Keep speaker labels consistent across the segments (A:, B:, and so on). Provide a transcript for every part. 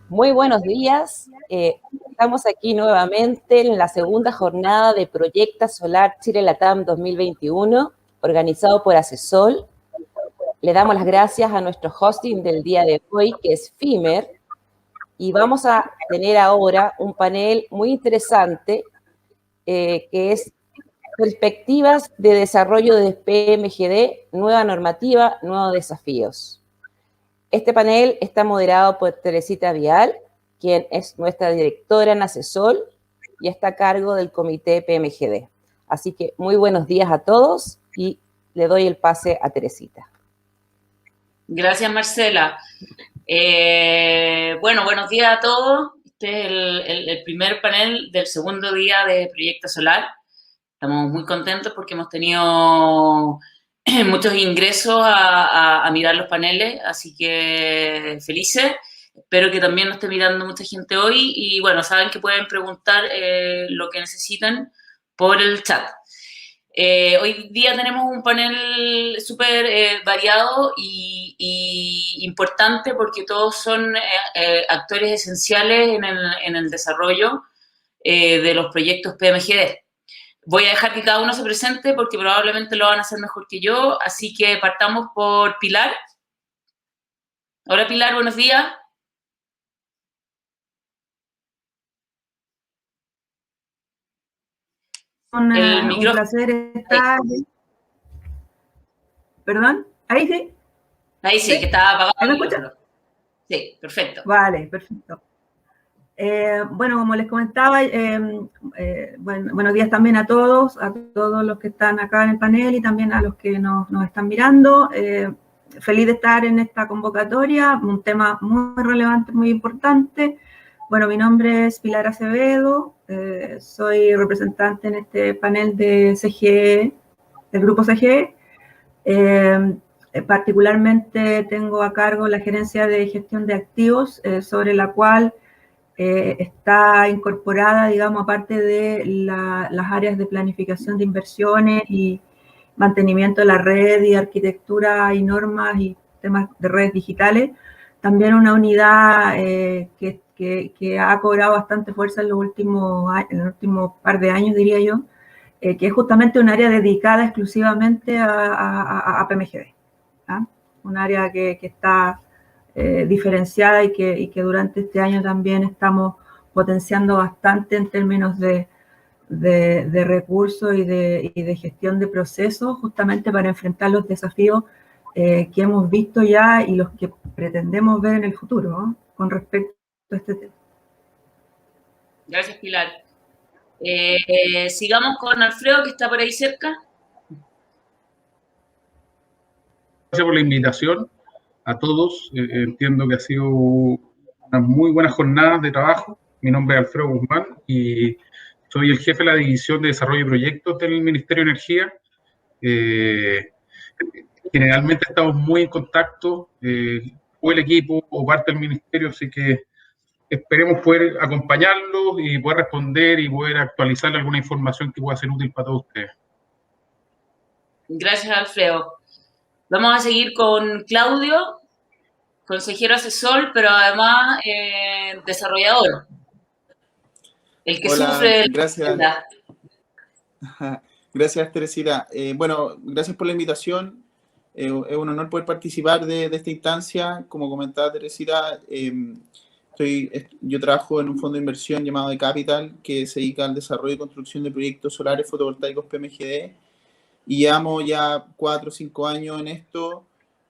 A: Muy buenos días. Estamos aquí nuevamente en la segunda jornada de Proyecta Solar Chile Latam 2021, organizado por ACESOL. Le damos las gracias a nuestro hosting del día de hoy, que es FIMER, y vamos a tener ahora un panel muy interesante, que es Perspectivas de Desarrollo de PMGD, Nueva Normativa, Nuevos Desafíos. Este panel está moderado por Teresita Vial, quien es nuestra directora en ACESOL y está a cargo del comité PMGD. Así que muy buenos días a todos y le doy el pase a Teresita.
B: Gracias, Marcela. Buenos días a todos. Este es el primer panel del segundo día de Proyecto Solar. Estamos muy contentos porque hemos tenido muchos ingresos a mirar los paneles, así que felices. Espero que también nos esté mirando mucha gente hoy y bueno, saben que pueden preguntar lo que necesitan por el chat. Hoy día tenemos un panel súper variado y importante porque todos son actores esenciales en el desarrollo de los proyectos PMGD. Voy a dejar que cada uno se presente porque probablemente lo van a hacer mejor que yo, así que partamos por Pilar. Hola Pilar, buenos días.
C: Un placer estar. ¿Perdón? ¿Ahí sí?
B: Ahí sí, que estaba apagado.
C: ¿Me escuchas?
B: Sí, perfecto.
C: Vale, perfecto. Bueno, como les comentaba, buenos días también a todos los que están acá en el panel y también a los que nos están mirando. Feliz de estar en esta convocatoria, un tema muy relevante, muy importante. Bueno, mi nombre es Pilar Acevedo, soy representante en este panel de CGE, del grupo CGE. Particularmente tengo a cargo la gerencia de gestión de activos, sobre la cual está incorporada, digamos, aparte de las áreas de planificación de inversiones y mantenimiento de la red y arquitectura y normas y temas de redes digitales, también una unidad que ha cobrado bastante fuerza en los últimos par de años, diría yo, que es justamente un área dedicada exclusivamente a PMGD. ¿Ah? Un área que está diferenciada y que durante este año también estamos potenciando bastante en términos de recursos y de gestión de procesos, justamente para enfrentar los desafíos que hemos visto ya y los que pretendemos ver en el futuro, ¿no? Con respecto a este tema.
B: Gracias, Pilar. Sigamos con Alfredo, que está por ahí cerca.
D: Gracias por la invitación a todos. Entiendo que ha sido una muy buena jornada de trabajo. Mi nombre es Alfredo Guzmán y soy el jefe de la División de Desarrollo y Proyectos del Ministerio de Energía. Generalmente estamos muy en contacto, o el equipo o parte del ministerio, así que esperemos poder acompañarlos y poder responder y poder actualizar alguna información que pueda ser útil para todos ustedes.
B: Gracias, Alfredo. Vamos a seguir con Claudio, consejero asesor, pero además desarrollador. El que
E: Hola,
B: sufre de
E: gracias. Gracias, Teresita. Bueno, gracias por la invitación. Es un honor poder participar de esta instancia. Como comentaba Teresita, yo trabajo en un fondo de inversión llamado de Capital, que se dedica al desarrollo y construcción de proyectos solares fotovoltaicos PMGD. Y llevamos ya 4 o 5 años en esto.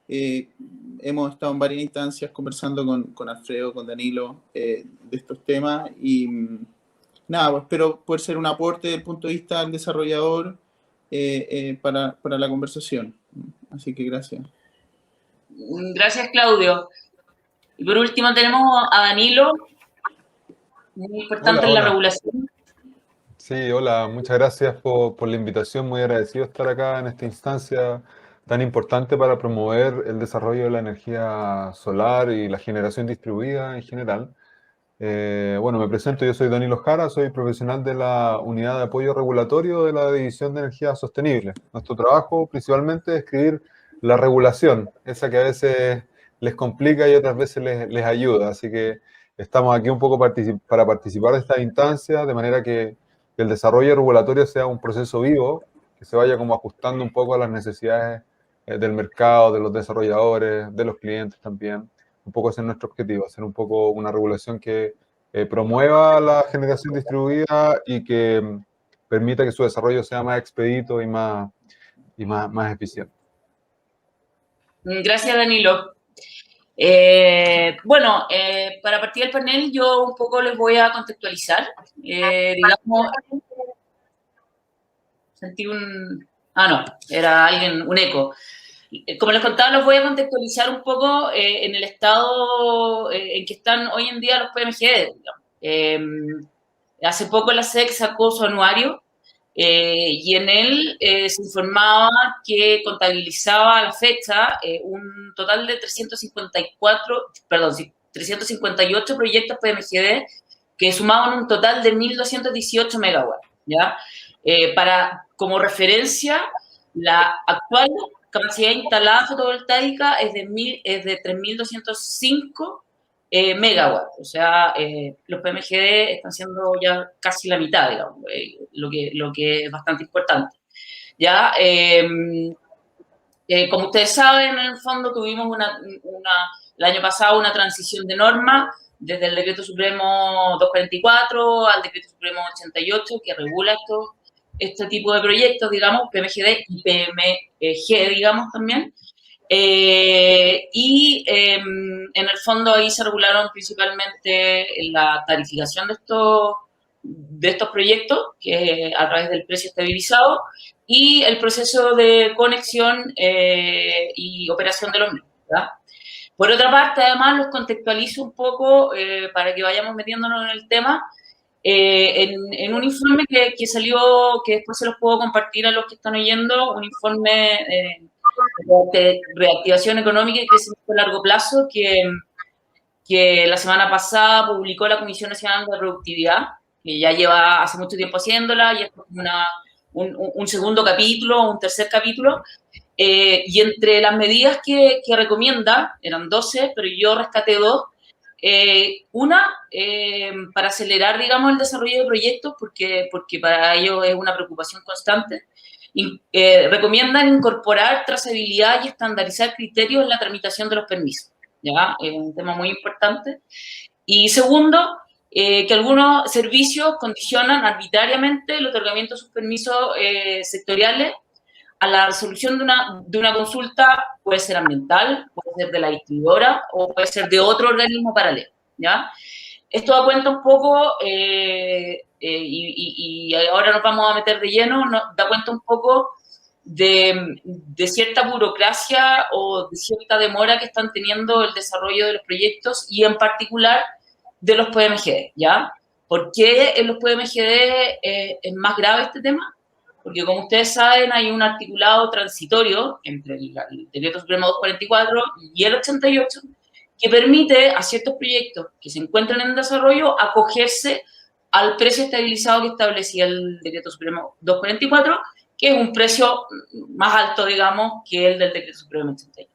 E: Hemos estado en varias instancias conversando con Alfredo, con Danilo, de estos temas. Y nada, pues espero poder ser un aporte desde el punto de vista del desarrollador para la conversación. Así que gracias.
B: Gracias, Claudio. Y por último tenemos a Danilo, muy importante en la regulación.
F: Sí, hola, muchas gracias por la invitación, muy agradecido de estar acá en esta instancia tan importante para promover el desarrollo de la energía solar y la generación distribuida en general. Bueno, me presento, yo soy Danilo Jara, soy profesional de la Unidad de Apoyo Regulatorio de la División de Energía Sostenible. Nuestro trabajo principalmente es escribir la regulación, esa que a veces les complica y otras veces les ayuda, así que estamos aquí un poco para participar de estas instancias, de manera que el desarrollo regulatorio sea un proceso vivo, que se vaya como ajustando un poco a las necesidades del mercado, de los desarrolladores, de los clientes también. Un poco ese es nuestro objetivo, hacer un poco una regulación que promueva la generación distribuida y que permita que su desarrollo sea más expedito y más eficiente.
B: Gracias, Danilo. Bueno, para partir del panel yo un poco les voy a contextualizar. Digamos, sentí un... Ah, no, era alguien, un eco. Como les contaba, los voy a contextualizar un poco en el estado en que están hoy en día los PMGD. Hace poco la SEC sacó su anuario y en él se informaba que contabilizaba a la fecha un total de 358 proyectos PMGD que sumaban un total de 1.218 megawatts, ¿ya? Como referencia, la actual capacidad instalada fotovoltaica es de 3.205 megawatts, o sea, los PMGD están siendo ya casi la mitad, digamos, lo que es bastante importante. Ya, como ustedes saben, en el fondo tuvimos el año pasado una transición de norma desde el Decreto Supremo 244 al Decreto Supremo 88, que regula este tipo de proyectos, digamos, PMGD y PMG, digamos, también. En el fondo ahí se regularon principalmente la tarificación de estos proyectos, que a través del precio estabilizado, y el proceso de conexión y operación de los mismos, ¿verdad? Por otra parte, además, los contextualizo un poco para que vayamos metiéndonos en el tema, en un informe que salió, que después se los puedo compartir a los que están oyendo, un informe de reactivación económica y crecimiento a largo plazo que la semana pasada publicó la Comisión Nacional de Productividad, que ya lleva hace mucho tiempo haciéndola, y es un segundo capítulo, un tercer capítulo, y entre las medidas que recomienda, eran 12, pero yo rescaté 2, para acelerar, digamos, el desarrollo de proyectos, porque para ello es una preocupación constante. Recomiendan incorporar trazabilidad y estandarizar criterios en la tramitación de los permisos, ¿ya? Es un tema muy importante. Y segundo, que algunos servicios condicionan arbitrariamente el otorgamiento de sus permisos sectoriales a la resolución de una consulta, puede ser ambiental, puede ser de la distribuidora o puede ser de otro organismo paralelo, ¿ya? Esto da cuenta un poco, y ahora nos vamos a meter de lleno, da cuenta un poco de cierta burocracia o de cierta demora que están teniendo el desarrollo de los proyectos y en particular de los PMGD, ¿ya? ¿Por qué en los PMGD es más grave este tema? Porque, como ustedes saben, hay un articulado transitorio entre el Decreto Supremo 244 y el 88 que permite a ciertos proyectos que se encuentran en desarrollo acogerse al precio estabilizado que establecía el Decreto Supremo 244, que es un precio más alto, digamos, que el del Decreto Supremo 88.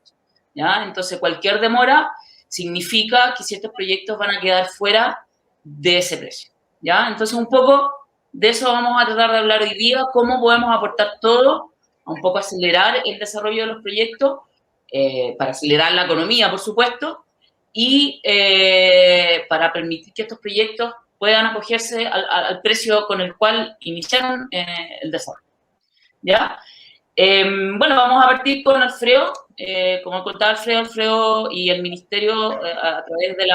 B: ¿Ya? Entonces, cualquier demora significa que ciertos proyectos van a quedar fuera de ese precio. ¿Ya? Entonces, un poco de eso vamos a tratar de hablar hoy día, cómo podemos aportar todo a un poco acelerar el desarrollo de los proyectos, para acelerar la economía, por supuesto, y para permitir que estos proyectos puedan acogerse al precio con el cual iniciaron el desarrollo. ¿Ya? Bueno, vamos a partir con Alfredo. Como contaba Alfredo y el Ministerio, a través de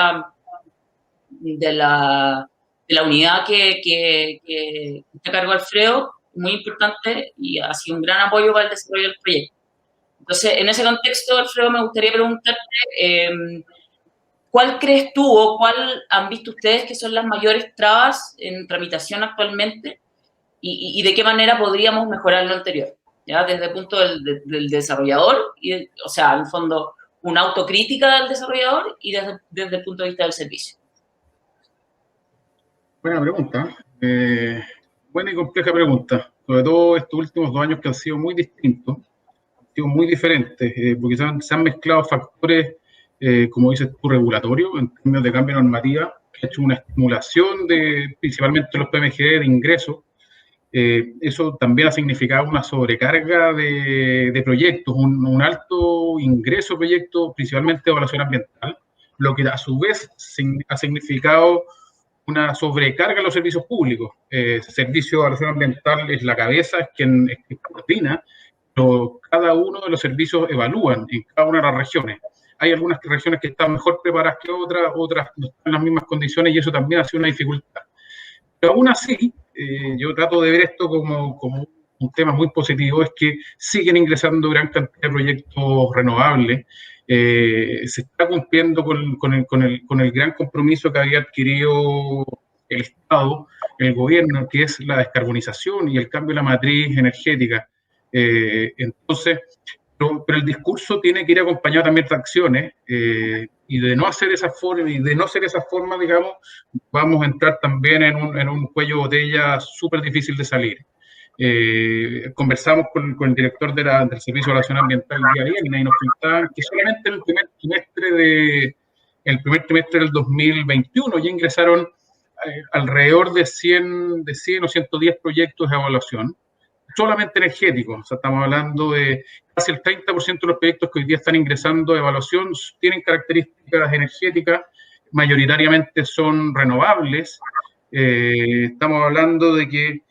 B: la unidad que está a cargo Alfredo, muy importante y ha sido un gran apoyo para el desarrollo del proyecto. Entonces, en ese contexto, Alfredo, me gustaría preguntarte, ¿cuál crees tú o cuál han visto ustedes que son las mayores trabas en tramitación actualmente y de qué manera podríamos mejorar lo anterior? ¿Ya? Desde el punto del desarrollador, o sea, en el fondo, una autocrítica del desarrollador y desde el punto de vista del servicio.
D: Buena pregunta. Buena y compleja pregunta. Sobre todo estos últimos 2 años que han sido muy distintos, han sido muy diferentes, porque se han mezclado factores, como dices tú, regulatorios, en términos de cambio de normativa, ha hecho una estimulación de principalmente los PMGD de ingresos. Eso también ha significado una sobrecarga de proyectos, un alto ingreso de proyectos, principalmente de evaluación ambiental, lo que a su vez ha significado una sobrecarga en los servicios públicos. El servicio de evaluación ambiental es la cabeza, es quien coordina, pero cada uno de los servicios evalúan en cada una de las regiones. Hay algunas regiones que están mejor preparadas que otras, otras no están en las mismas condiciones y eso también ha sido una dificultad. Pero aún así, yo trato de ver esto como un tema muy positivo, es que siguen ingresando gran cantidad de proyectos renovables. Se está cumpliendo con el gran compromiso que había adquirido el Estado, el gobierno, que es la descarbonización y el cambio de la matriz energética. Entonces, pero el discurso tiene que ir acompañado también de acciones, y de no hacer esa forma, digamos, vamos a entrar también en un cuello de botella súper difícil de salir. Conversamos con el director del Servicio de Evaluación Ambiental el día viernes y nos contaban que solamente en el primer trimestre del 2021 ya ingresaron alrededor de 100 o 110 proyectos de evaluación, solamente energéticos. O sea, estamos hablando de casi el 30% de los proyectos que hoy día están ingresando a evaluación tienen características energéticas, mayoritariamente son renovables. Estamos hablando de que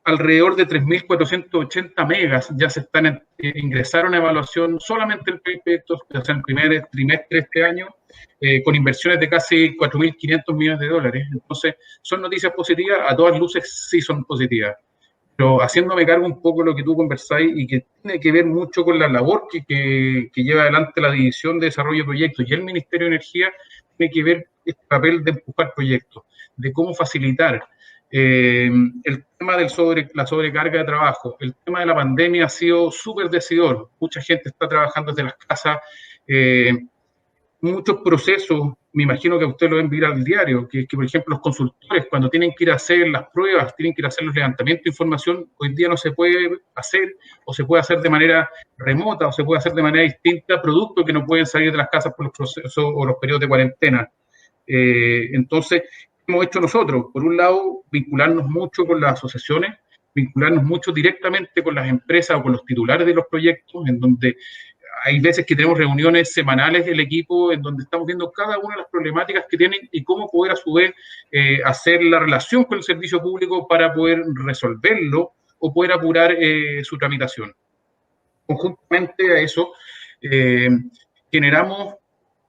D: alrededor de 3.480 megas ya ingresaron a evaluación solamente en proyectos, o sea, en el primer trimestre de este año, con inversiones de casi 4.500 millones de dólares. Entonces, son noticias positivas, a todas luces sí son positivas. Pero haciéndome cargo un poco de lo que tú conversáis y que tiene que ver mucho con la labor que lleva adelante la División de Desarrollo de Proyectos y el Ministerio de Energía, tiene que ver este papel de empujar proyectos, de cómo facilitar. El tema de la sobrecarga de trabajo, el tema de la pandemia ha sido súper decidor. Mucha gente está trabajando desde las casas, muchos procesos, me imagino que usted lo ven ver al diario, que por ejemplo los consultores cuando tienen que ir a hacer las pruebas, tienen que ir a hacer los levantamientos de información, hoy día no se puede hacer, o se puede hacer de manera remota, o se puede hacer de manera distinta, producto que no pueden salir de las casas por los procesos o los periodos de cuarentena. Entonces, ¿qué hemos hecho nosotros? Por un lado, vincularnos mucho con las asociaciones, vincularnos mucho directamente con las empresas o con los titulares de los proyectos, en donde hay veces que tenemos reuniones semanales del equipo en donde estamos viendo cada una de las problemáticas que tienen y cómo poder a su vez hacer la relación con el servicio público para poder resolverlo o poder apurar su tramitación. Conjuntamente a eso, generamos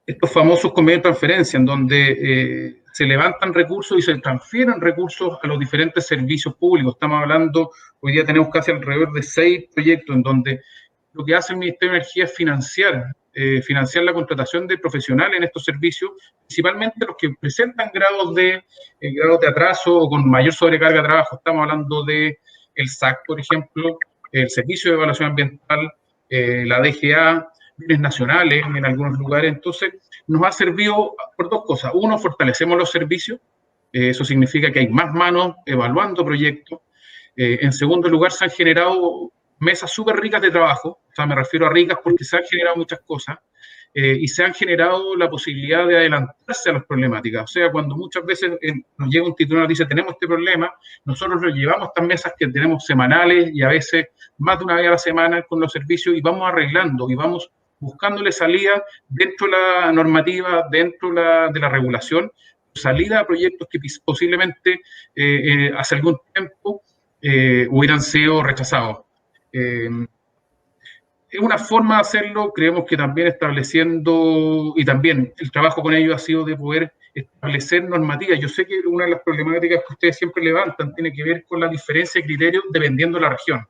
D: estos famosos convenios de transferencia en donde se levantan recursos y se transfieren recursos a los diferentes servicios públicos. Estamos hablando, hoy día tenemos casi alrededor de 6 proyectos en donde lo que hace el Ministerio de Energía es financiar la contratación de profesionales en estos servicios, principalmente los que presentan grados de atraso o con mayor sobrecarga de trabajo. Estamos hablando de el SAC, por ejemplo, el Servicio de Evaluación Ambiental, la DGA, bienes nacionales en algunos lugares. Entonces, nos ha servido por 2 cosas. Uno, fortalecemos los servicios. Eso significa que hay más manos evaluando proyectos. En segundo lugar, se han generado mesas súper ricas de trabajo, o sea, me refiero a ricas porque se han generado muchas cosas, y se han generado la posibilidad de adelantarse a las problemáticas. O sea, cuando muchas veces nos llega un titular y nos dice, tenemos este problema, nosotros lo llevamos a estas mesas que tenemos semanales y a veces más de una vez a la semana con los servicios y vamos arreglando y vamos buscándole salida dentro de la normativa, dentro de la regulación, salida a proyectos que posiblemente hace algún tiempo hubieran sido rechazados. Es una forma de hacerlo, creemos que también estableciendo, y también el trabajo con ellos ha sido de poder establecer normativas. Yo sé que una de las problemáticas que ustedes siempre levantan tiene que ver con la diferencia de criterios dependiendo de la región,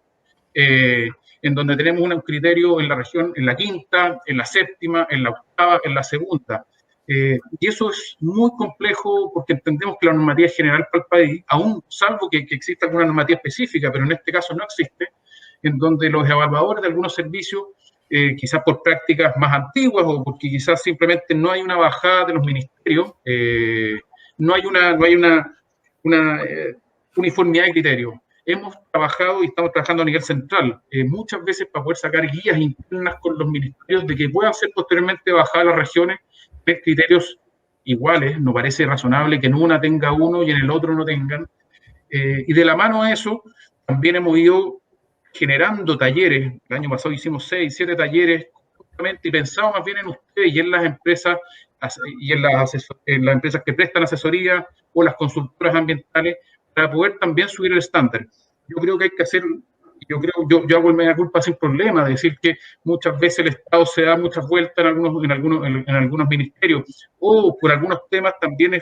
D: en donde tenemos un criterio en la región, en la quinta, en la séptima, en la octava, en la segunda. Y eso es muy complejo porque entendemos que la normativa es general para el país, aún salvo que exista alguna normativa específica, pero en este caso no existe, en donde los evaluadores de algunos servicios, quizás por prácticas más antiguas o porque quizás simplemente no hay una bajada de los ministerios, no hay una uniformidad de criterios. Hemos trabajado y estamos trabajando a nivel central, muchas veces para poder sacar guías internas con los ministerios de que puedan ser posteriormente bajadas las regiones de criterios iguales, no parece razonable que en una tenga uno y en el otro no tengan. Y de la mano a eso, también hemos ido generando talleres. El año pasado hicimos 6, 7 talleres, justamente, y pensamos más bien en ustedes y en las empresas y en las empresas que prestan asesoría o las consultoras ambientales para poder también subir el estándar. Yo creo que hay que hacer, yo hago el mea culpa sin problema, de decir que muchas veces el Estado se da muchas vueltas en algunos ministerios, o por algunos temas también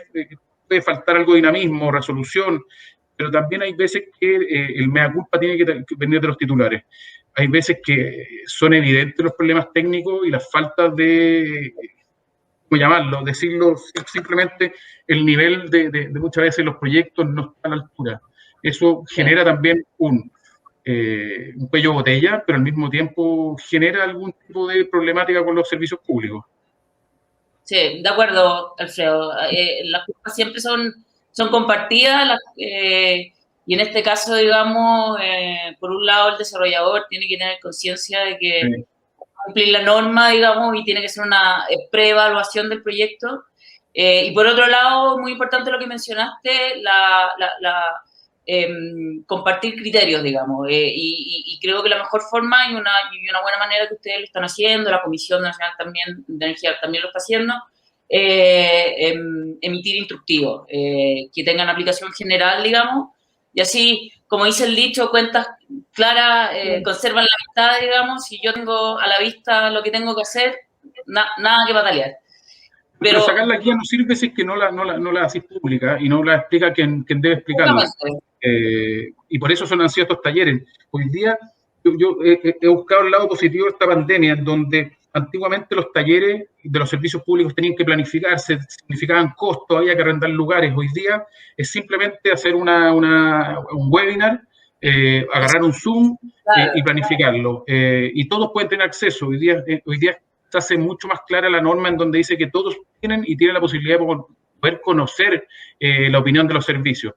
D: puede faltar algo de dinamismo, resolución, pero también hay veces que el mea culpa tiene que venir de los titulares. Hay veces que son evidentes los problemas técnicos y las faltas de, ¿cómo llamarlo? Decirlo simplemente, el nivel de muchas veces los proyectos no está a la altura. Eso genera también un cuello botella, pero al mismo tiempo genera algún tipo de problemática con los servicios públicos.
B: Sí, de acuerdo, Alfredo. Las culpas siempre son compartidas y en este caso, digamos, por un lado el desarrollador tiene que tener conciencia de que sí, cumplir la norma, digamos, y tiene que ser una preevaluación del proyecto. Y por otro lado, muy importante lo que mencionaste, compartir criterios, digamos, y creo que la mejor forma y una buena manera que ustedes lo están haciendo, la Comisión Nacional también de Energía también lo está haciendo, emitir instructivos que tengan aplicación general, digamos, y así, como dice el dicho, cuentas claras conservan la amistad, digamos. Si yo tengo a la vista lo que tengo que hacer, nada que patalear.
D: Pero sacar la guía no sirve si es que no la haces pública y no la explica quien debe explicarla. Y por eso han sido estos talleres. Hoy día yo he buscado el lado positivo de esta pandemia, en donde antiguamente los talleres de los servicios públicos tenían que planificarse, significaban costos, había que arrendar lugares. Hoy día es simplemente hacer un webinar, agarrar un Zoom y planificarlo. Y todos pueden tener acceso. Hoy día se hace mucho más clara la norma en donde dice que todos tienen la posibilidad de poder conocer la opinión de los servicios.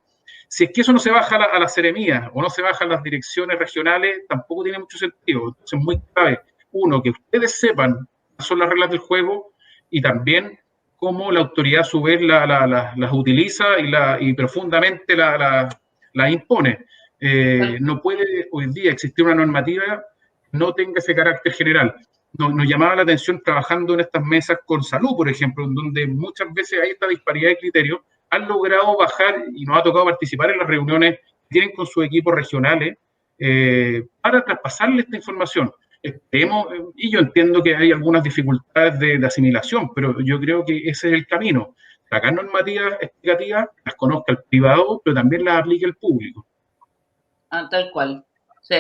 D: Si es que eso no se baja a la seremía o no se baja a las direcciones regionales, tampoco tiene mucho sentido. Entonces es muy clave, uno, que ustedes sepan cuáles son las reglas del juego y también cómo la autoridad a su vez las utiliza y profundamente las impone. No puede hoy día existir una normativa que no tenga ese carácter general. Nos llamaba la atención trabajando en estas mesas con salud, por ejemplo, en donde muchas veces hay esta disparidad de criterios, han logrado bajar y nos ha tocado participar en las reuniones que tienen con sus equipos regionales para traspasarle esta información. Y yo entiendo que hay algunas dificultades de asimilación, pero yo creo que ese es el camino. Sacar normativas explicativas, las conozca el privado, pero también las aplique el público.
B: Tal cual. Sí.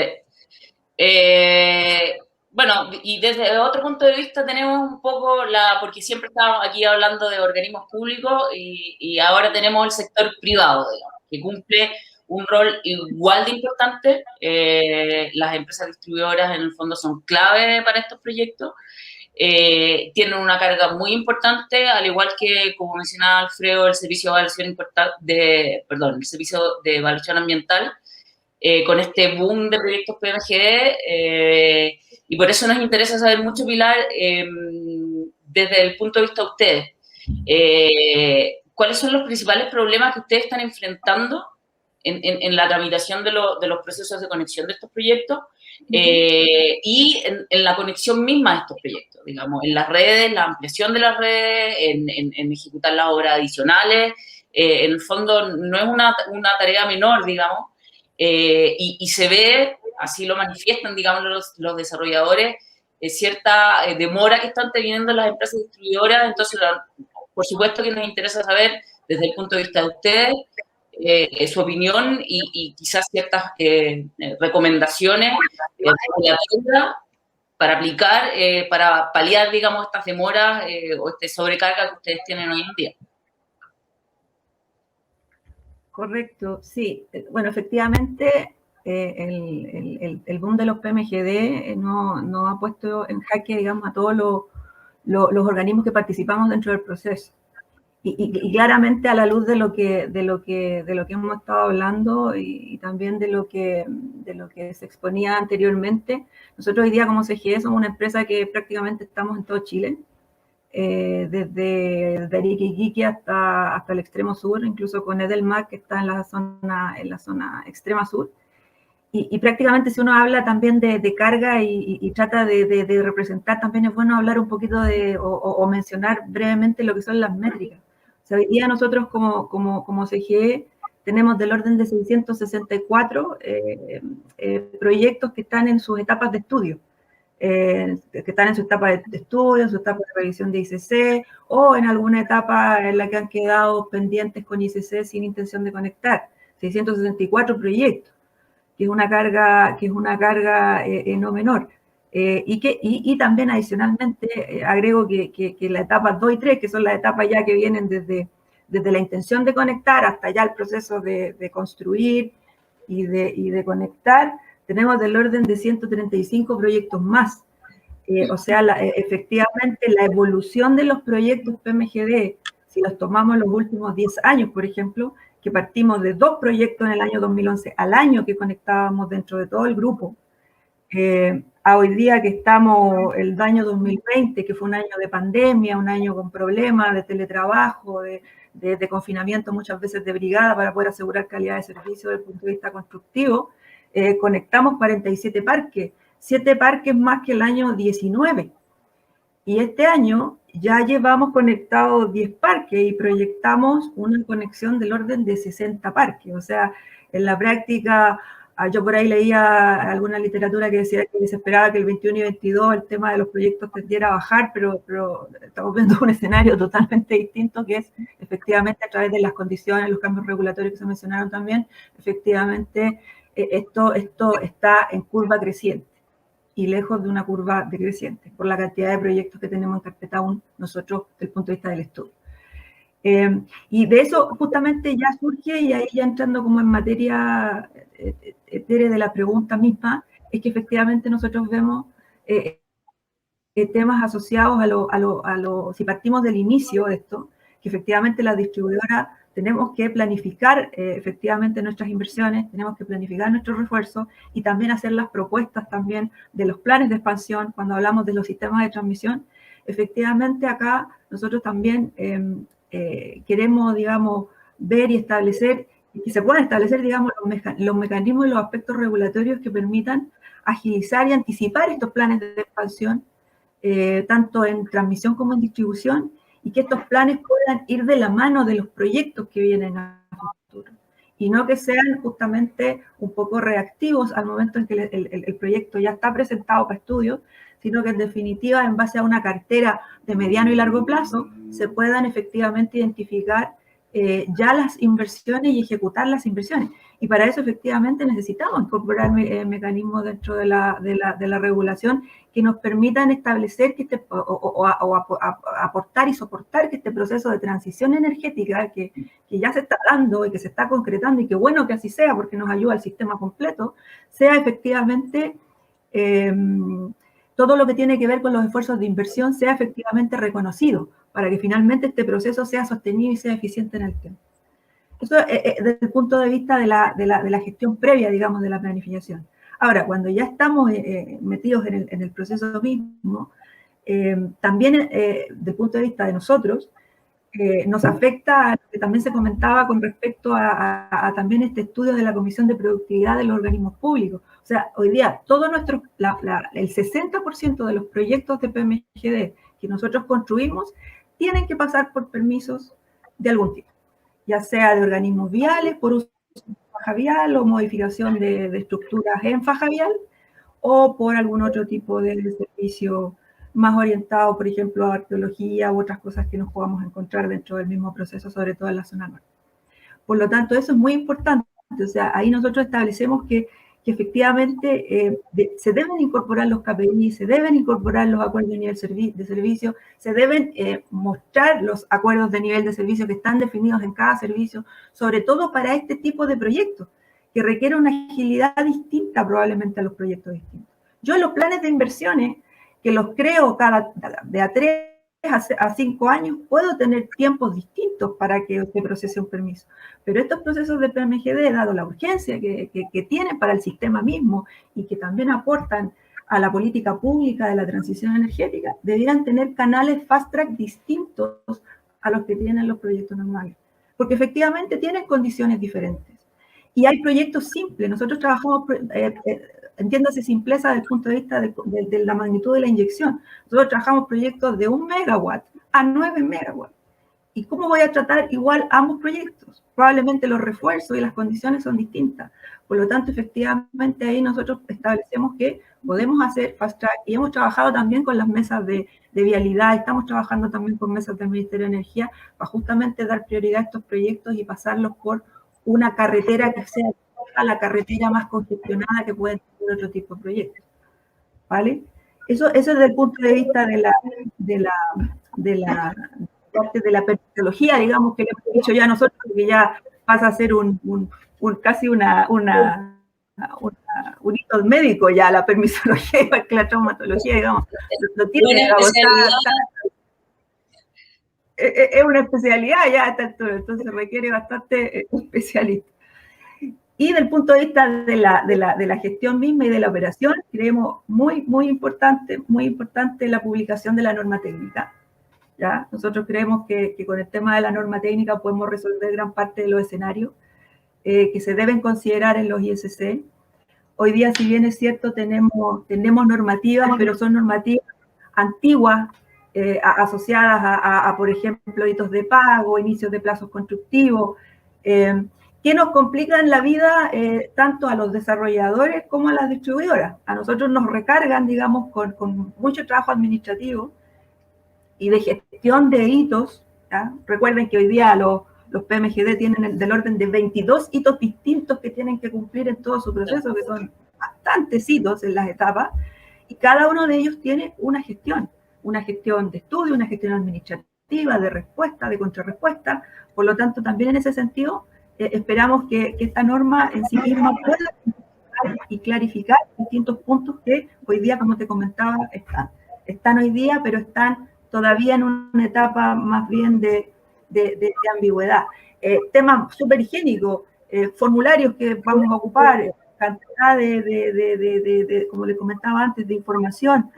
B: Bueno, y desde otro punto de vista tenemos un poco porque siempre estábamos aquí hablando de organismos públicos y ahora tenemos el sector privado, digamos, que cumple un rol igual de importante. Las empresas distribuidoras en el fondo son clave para estos proyectos. Tienen una carga muy importante, al igual que, como mencionaba Alfredo, el servicio el servicio de evaluación ambiental, con este boom de proyectos PMGD, y por eso nos interesa saber mucho, Pilar, desde el punto de vista de ustedes, ¿cuáles son los principales problemas que ustedes están enfrentando en la tramitación de los procesos de conexión de estos proyectos y en la conexión misma de estos proyectos, digamos, en las redes, la ampliación de las redes, en ejecutar las obras adicionales? En el fondo no es una tarea menor, digamos, y se ve, así lo manifiestan, digamos, los desarrolladores, cierta demora que están teniendo las empresas distribuidoras. Entonces, por supuesto que nos interesa saber, desde el punto de vista de ustedes, su opinión y quizás ciertas recomendaciones para aplicar, para paliar, digamos, estas demoras o esta sobrecarga que ustedes tienen hoy en día.
C: Correcto, sí. Bueno, efectivamente, el boom de los PMGD no ha puesto en jaque, digamos, a todos los organismos que participamos dentro del proceso. Y claramente, a la luz de lo que hemos estado hablando y también de lo que se exponía anteriormente, nosotros hoy día como CGE somos una empresa que prácticamente estamos en todo Chile. desde Arica y Iquique hasta el extremo sur, incluso con Edelmar, que está en la zona extrema sur. Y prácticamente si uno habla también de carga y trata de representar, también es bueno hablar un poquito o mencionar brevemente lo que son las métricas. O sea, hoy día nosotros como CGE tenemos del orden de 664 proyectos que están en sus etapas de estudio. Que están en su etapa de estudio, en su etapa de revisión de ICC, o en alguna etapa en la que han quedado pendientes con ICC sin intención de conectar. 664 proyectos, que es una carga no menor. Y también adicionalmente agrego que la etapa 2 y 3, que son las etapas ya que vienen desde la intención de conectar hasta ya el proceso de construir y de conectar, tenemos del orden de 135 proyectos más. O sea, efectivamente la evolución de los proyectos PMGD, si los tomamos los últimos 10 años, por ejemplo, que partimos de 2 proyectos en el año 2011 al año que conectábamos dentro de todo el grupo, a hoy día que estamos el año 2020, que fue un año de pandemia, un año con problemas de teletrabajo, de confinamiento muchas veces de brigada para poder asegurar calidad de servicio desde el punto de vista constructivo, conectamos 47 parques, 7 parques más que el año 19. Y este año ya llevamos conectados 10 parques y proyectamos una conexión del orden de 60 parques. O sea, en la práctica, yo por ahí leía alguna literatura que decía que se esperaba que el 21 y 22 el tema de los proyectos tendiera a bajar, pero estamos viendo un escenario totalmente distinto, que es efectivamente a través de las condiciones, los cambios regulatorios que se mencionaron también, efectivamente esto está en curva creciente y lejos de una curva decreciente, por la cantidad de proyectos que tenemos en carpeta aún nosotros desde el punto de vista del estudio. Y de eso justamente ya surge, y ahí ya entrando como en materia de la pregunta misma, es que efectivamente nosotros vemos temas asociados si partimos del inicio de esto, que efectivamente la distribuidora tenemos que planificar efectivamente nuestras inversiones, tenemos que planificar nuestros refuerzos y también hacer las propuestas también de los planes de expansión cuando hablamos de los sistemas de transmisión. Efectivamente acá nosotros también queremos, digamos, ver y establecer, y se puedan establecer, digamos, los mecanismos y los aspectos regulatorios que permitan agilizar y anticipar estos planes de expansión, tanto en transmisión como en distribución, y que estos planes puedan ir de la mano de los proyectos que vienen a futuro, y no que sean justamente un poco reactivos al momento en que el proyecto ya está presentado para estudio, sino que en definitiva, en base a una cartera de mediano y largo plazo, se puedan efectivamente identificar ya las inversiones y ejecutar las inversiones. Y para eso efectivamente necesitamos incorporar mecanismos dentro de la regulación que nos permitan establecer que aportar y soportar que este proceso de transición energética que ya se está dando y que se está concretando, y que bueno que así sea porque nos ayuda al sistema completo, sea efectivamente todo lo que tiene que ver con los esfuerzos de inversión sea efectivamente reconocido, para que finalmente este proceso sea sostenible y sea eficiente en el tiempo. Eso desde el punto de vista de la gestión previa, digamos, de la planificación. Ahora, cuando ya estamos metidos en el proceso mismo, también desde el punto de vista de nosotros, nos afecta a lo que también se comentaba con respecto a también este estudio de la Comisión de Productividad de los organismos públicos. O sea, hoy día todo el 60% de los proyectos de PMGD que nosotros construimos tienen que pasar por permisos de algún tipo, ya sea de organismos viales, por uso de faja vial o modificación de estructuras en faja vial, o por algún otro tipo de servicio más orientado, por ejemplo, a arqueología u otras cosas que nos podamos encontrar dentro del mismo proceso, sobre todo en la zona norte. Por lo tanto, eso es muy importante. O sea, ahí nosotros establecemos que efectivamente se deben incorporar los KPI, se deben incorporar los acuerdos de nivel de servicio, se deben mostrar los acuerdos de nivel de servicio que están definidos en cada servicio, sobre todo para este tipo de proyectos, que requiere una agilidad distinta probablemente a los proyectos distintos. Yo en los planes de inversiones, que los creo de a 3 a 5 años, puedo tener tiempos distintos para que se procese un permiso. Pero estos procesos de PMGD, dado la urgencia que tienen para el sistema mismo y que también aportan a la política pública de la transición energética, debieran tener canales fast track distintos a los que tienen los proyectos normales, porque efectivamente tienen condiciones diferentes. Y hay proyectos simples. Nosotros trabajamos, entiéndase simpleza desde el punto de vista de la magnitud de la inyección. Nosotros trabajamos proyectos de 1 megawatt a 9 megawatts. ¿Y cómo voy a tratar igual ambos proyectos? Probablemente los refuerzos y las condiciones son distintas. Por lo tanto, efectivamente, ahí nosotros establecemos que podemos hacer fast track y hemos trabajado también con las mesas de vialidad, estamos trabajando también con mesas del Ministerio de Energía para justamente dar prioridad a estos proyectos y pasarlos por una carretera que sea la carretera más congestionada que pueden tener otro tipo de proyectos. ¿Vale? Eso es desde el punto de vista de la permisología, digamos, que le hemos dicho ya nosotros, que ya pasa a ser casi un hito médico ya, la permisología, igual que la traumatología, digamos. Lo tiene, digamos, es una especialidad ya a esta altura, entonces requiere bastante especialista. Y del punto de vista de la gestión misma y de la operación, creemos muy importante la publicación de la norma técnica. ¿Ya? Nosotros creemos que con el tema de la norma técnica podemos resolver gran parte de los escenarios que se deben considerar en los ISC. Hoy día, si bien es cierto, tenemos normativas, pero son normativas antiguas, asociadas a, por ejemplo, hitos de pago, inicios de plazos constructivos, que nos complican la vida tanto a los desarrolladores como a las distribuidoras. A nosotros nos recargan, digamos, con mucho trabajo administrativo y de gestión de hitos. ¿Ya? Recuerden que hoy día los PMGD tienen del orden de 22 hitos distintos que tienen que cumplir en todo su proceso, que son bastantes hitos en las etapas, y cada uno de ellos tiene una gestión de estudio, una gestión administrativa, de respuesta, de contrarrespuesta. Por lo tanto, también en ese sentido, esperamos que esta norma en sí misma pueda y clarificar distintos puntos que hoy día, como te comentaba, están hoy día, pero están todavía en una etapa más bien de ambigüedad. Temas súper higiénicos, formularios que vamos a ocupar, cantidad como les comentaba antes, de información,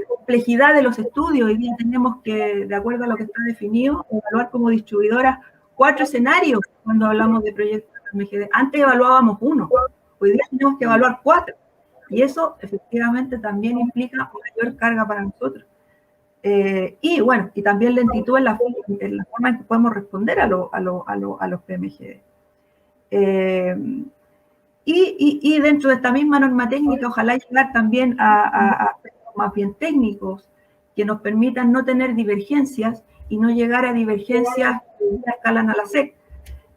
C: complejidad de los estudios. Hoy día tenemos que, de acuerdo a lo que está definido, evaluar como distribuidoras 4 escenarios cuando hablamos de proyectos MGD. Antes evaluábamos 1, hoy día tenemos que evaluar 4, y eso efectivamente también implica mayor carga para nosotros. Y bueno, y también lentitud en la forma en que podemos responder a los PMGD. Y dentro de esta misma norma técnica, ojalá llegar también a aspectos más bien técnicos que nos permitan no tener divergencias y no llegar a divergencias que escalan a la SEC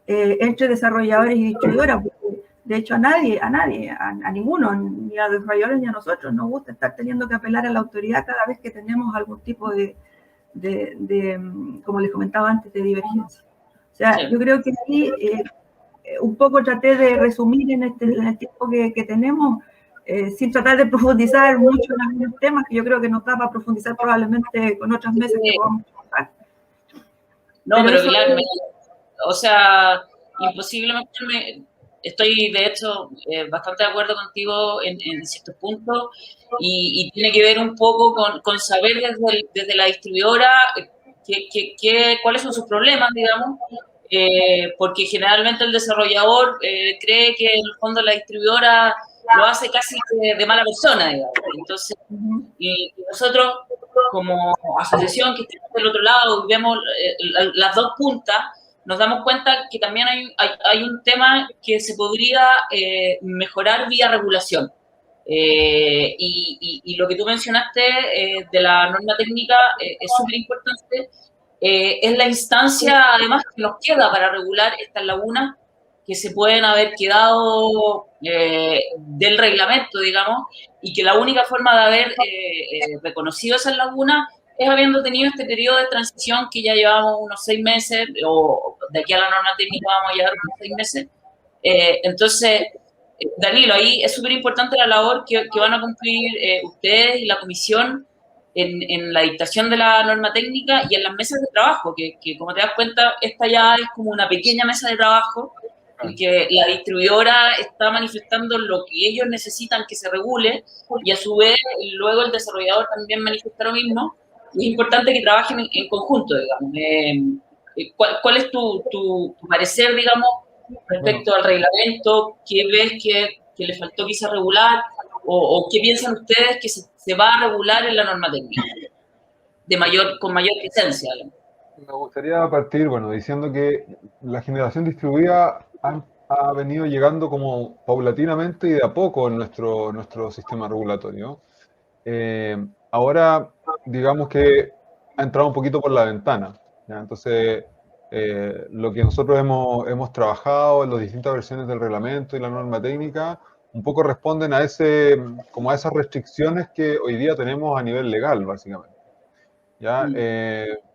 C: entre desarrolladores y distribuidoras, porque de hecho a ninguno, ni a los desarrolladores ni a nosotros, nos gusta estar teniendo que apelar a la autoridad cada vez que tenemos algún tipo de como les comentaba antes, de divergencia. O sea, sí. Yo creo que aquí un poco traté de resumir en el tiempo que tenemos, sin tratar de profundizar mucho en algunos temas que yo creo que nos da para profundizar probablemente con otras mesas que vamos a tratar.
B: No, pero Pilar, o sea, imposiblemente estoy de hecho bastante de acuerdo contigo en ciertos puntos y tiene que ver un poco con saber desde la distribuidora cuáles son sus problemas, digamos, porque generalmente el desarrollador cree que en el fondo la distribuidora lo hace casi de mala persona, digamos. Entonces, y nosotros como asociación que estamos del otro lado y vemos las dos puntas, nos damos cuenta que también hay un tema que se podría mejorar vía regulación. Y lo que tú mencionaste de la norma técnica es súper importante. Es la instancia, además, que nos queda para regular estas lagunas que se pueden haber quedado del reglamento, digamos, y que la única forma de haber reconocido esas lagunas es habiendo tenido este periodo de transición que ya llevamos unos 6 meses, o de aquí a la norma técnica vamos a llegar unos 6 meses. Entonces, Danilo, ahí es súper importante la labor que van a cumplir ustedes y la comisión en la dictación de la norma técnica y en las mesas de trabajo, que como te das cuenta, esta ya es como una pequeña mesa de trabajo en que la distribuidora está manifestando lo que ellos necesitan que se regule y a su vez luego el desarrollador también manifiesta lo mismo. Y es importante que trabajen en conjunto, digamos. ¿Cuál es tu parecer, digamos, respecto al reglamento? ¿Qué ves que le faltó quizá regular? ¿O qué piensan ustedes que se va a regular en la norma técnica con mayor presencia?
F: Me gustaría partir, bueno, diciendo que la generación distribuida ha venido llegando como paulatinamente y de a poco en nuestro sistema regulatorio. Ahora, digamos que ha entrado un poquito por la ventana, ¿ya? Entonces, lo que nosotros hemos trabajado en las distintas versiones del reglamento y la norma técnica, un poco responden a como a esas restricciones que hoy día tenemos a nivel legal, básicamente. ¿Ya?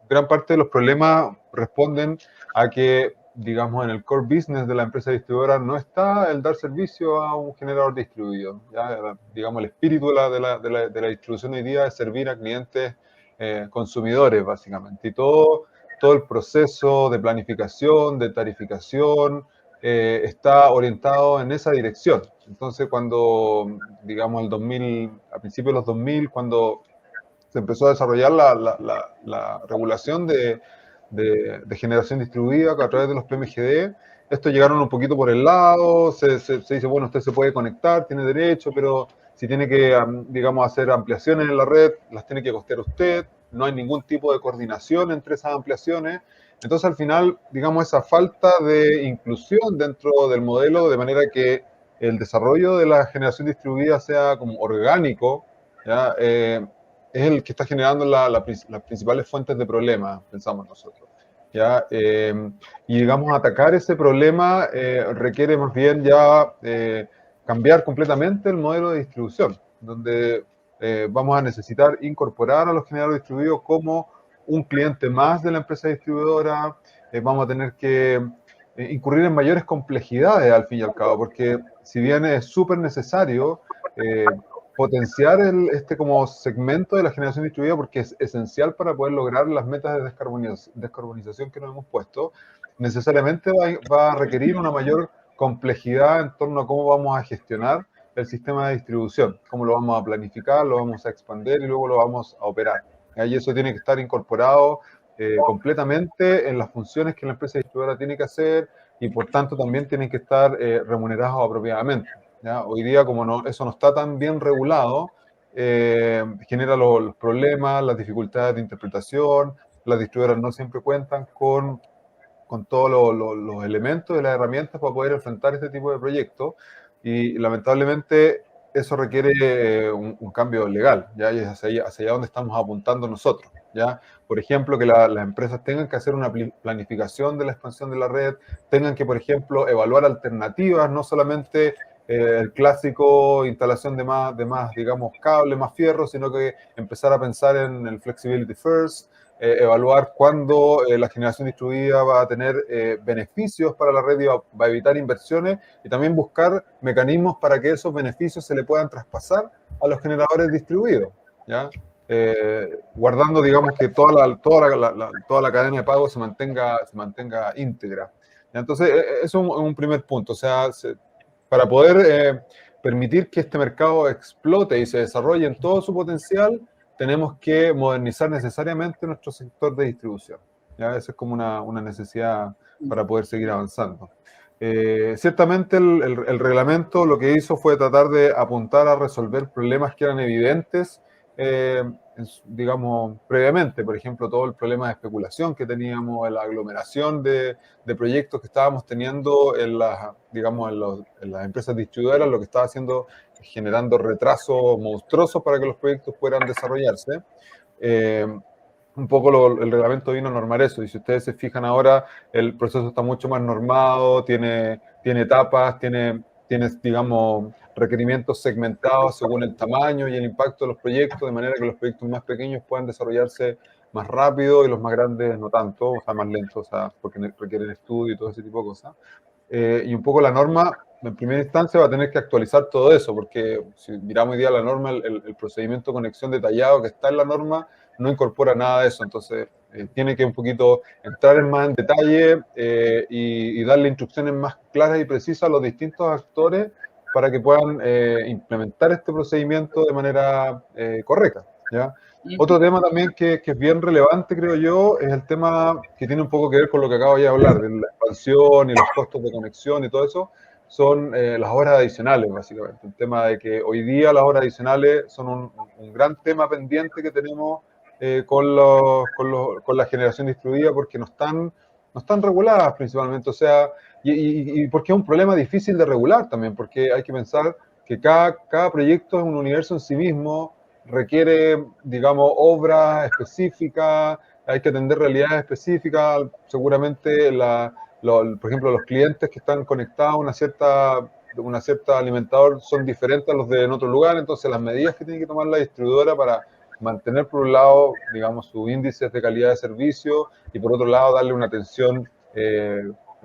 F: Gran parte de los problemas responden a que, digamos, en el core business de la empresa distribuidora no está el dar servicio a un generador distribuido. ¿Ya? Digamos, el espíritu de la distribución hoy día es servir a clientes consumidores, básicamente. Y todo el proceso de planificación, de tarificación, está orientado en esa dirección. Entonces, cuando, digamos, a principios de los 2000, cuando se empezó a desarrollar la regulación de generación distribuida a través de los PMGD. Estos llegaron un poquito por el lado, se dice, bueno, usted se puede conectar, tiene derecho, pero si tiene que, digamos, hacer ampliaciones en la red, las tiene que costear usted, no hay ningún tipo de coordinación entre esas ampliaciones. Entonces, al final, digamos, esa falta de inclusión dentro del modelo, de manera que el desarrollo de la generación distribuida sea como orgánico, ¿ya? Es el que está generando las principales fuentes de problemas, pensamos nosotros. ¿Ya? Y digamos, atacar ese problema requiere más bien ya cambiar completamente el modelo de distribución, donde vamos a necesitar incorporar a los generadores distribuidos como un cliente más de la empresa distribuidora. Vamos a tener que incurrir en mayores complejidades al fin y al cabo, porque si bien es súper necesario potenciar este como segmento de la generación distribuida, porque es esencial para poder lograr las metas de descarbonización que nos hemos puesto, necesariamente va a requerir una mayor complejidad en torno a cómo vamos a gestionar el sistema de distribución, cómo lo vamos a planificar, lo vamos a expandir y luego lo vamos a operar. Y eso tiene que estar incorporado completamente en las funciones que la empresa distribuidora tiene que hacer y por tanto también tienen que estar remunerados apropiadamente. ¿Ya? Hoy día, como eso no está tan bien regulado, genera los problemas, las dificultades de interpretación. Las distribuidoras no siempre cuentan con todos los elementos y las herramientas para poder enfrentar este tipo de proyectos. Y lamentablemente eso requiere un cambio legal, ¿ya? Y es hacia allá donde estamos apuntando nosotros, ¿ya? Por ejemplo, que las empresas tengan que hacer una planificación de la expansión de la red, tengan que, por ejemplo, evaluar alternativas, no solamente el clásico instalación de más, digamos, cable, más fierro, sino que empezar a pensar en el flexibility first, evaluar cuándo la generación distribuida va a tener beneficios para la red y va a evitar inversiones, y también buscar mecanismos para que esos beneficios se le puedan traspasar a los generadores distribuidos, ¿ya? Guardando, digamos, que toda la cadena de pago se mantenga íntegra, ¿ya? Entonces, eso es un primer punto. O sea, para poder permitir que este mercado explote y se desarrolle en todo su potencial, tenemos que modernizar necesariamente nuestro sector de distribución. ¿Ya? Esa es como una necesidad para poder seguir avanzando. Ciertamente el reglamento lo que hizo fue tratar de apuntar a resolver problemas que eran evidentes, digamos, previamente. Por ejemplo, todo el problema de especulación que teníamos, la aglomeración de proyectos que estábamos teniendo en las empresas distribuidoras, lo que estaba haciendo generando retrasos monstruosos para que los proyectos puedan desarrollarse. Un poco el reglamento vino a normar eso, y si ustedes se fijan ahora, el proceso está mucho más normado, tiene etapas, tiene, digamos, requerimientos segmentados según el tamaño y el impacto de los proyectos, de manera que los proyectos más pequeños puedan desarrollarse más rápido y los más grandes no tanto, o sea, más lentos, o sea, porque requieren estudio y todo ese tipo de cosas. Y un poco la norma, en primera instancia, va a tener que actualizar todo eso, porque si miramos hoy día la norma, el procedimiento de conexión detallado que está en la norma no incorpora nada de eso. Entonces, tiene que un poquito entrar más en detalle y darle instrucciones más claras y precisas a los distintos actores para que puedan implementar este procedimiento de manera correcta, ¿ya? Otro tema también que es bien relevante, creo yo, es el tema que tiene un poco que ver con lo que acabo de hablar, de la expansión y los costos de conexión y todo eso, son las horas adicionales, básicamente. El tema de que hoy día las horas adicionales son un gran tema pendiente que tenemos con la generación distribuida porque no están reguladas principalmente, o sea, y porque es un problema difícil de regular también, porque hay que pensar que cada proyecto es un universo en sí mismo, requiere, digamos, obras específicas, hay que atender realidades específicas, seguramente por ejemplo, los clientes que están conectados a una cierta alimentador son diferentes a los de en otro lugar, entonces las medidas que tiene que tomar la distribuidora para mantener por un lado, digamos, sus índices de calidad de servicio y por otro lado darle una atención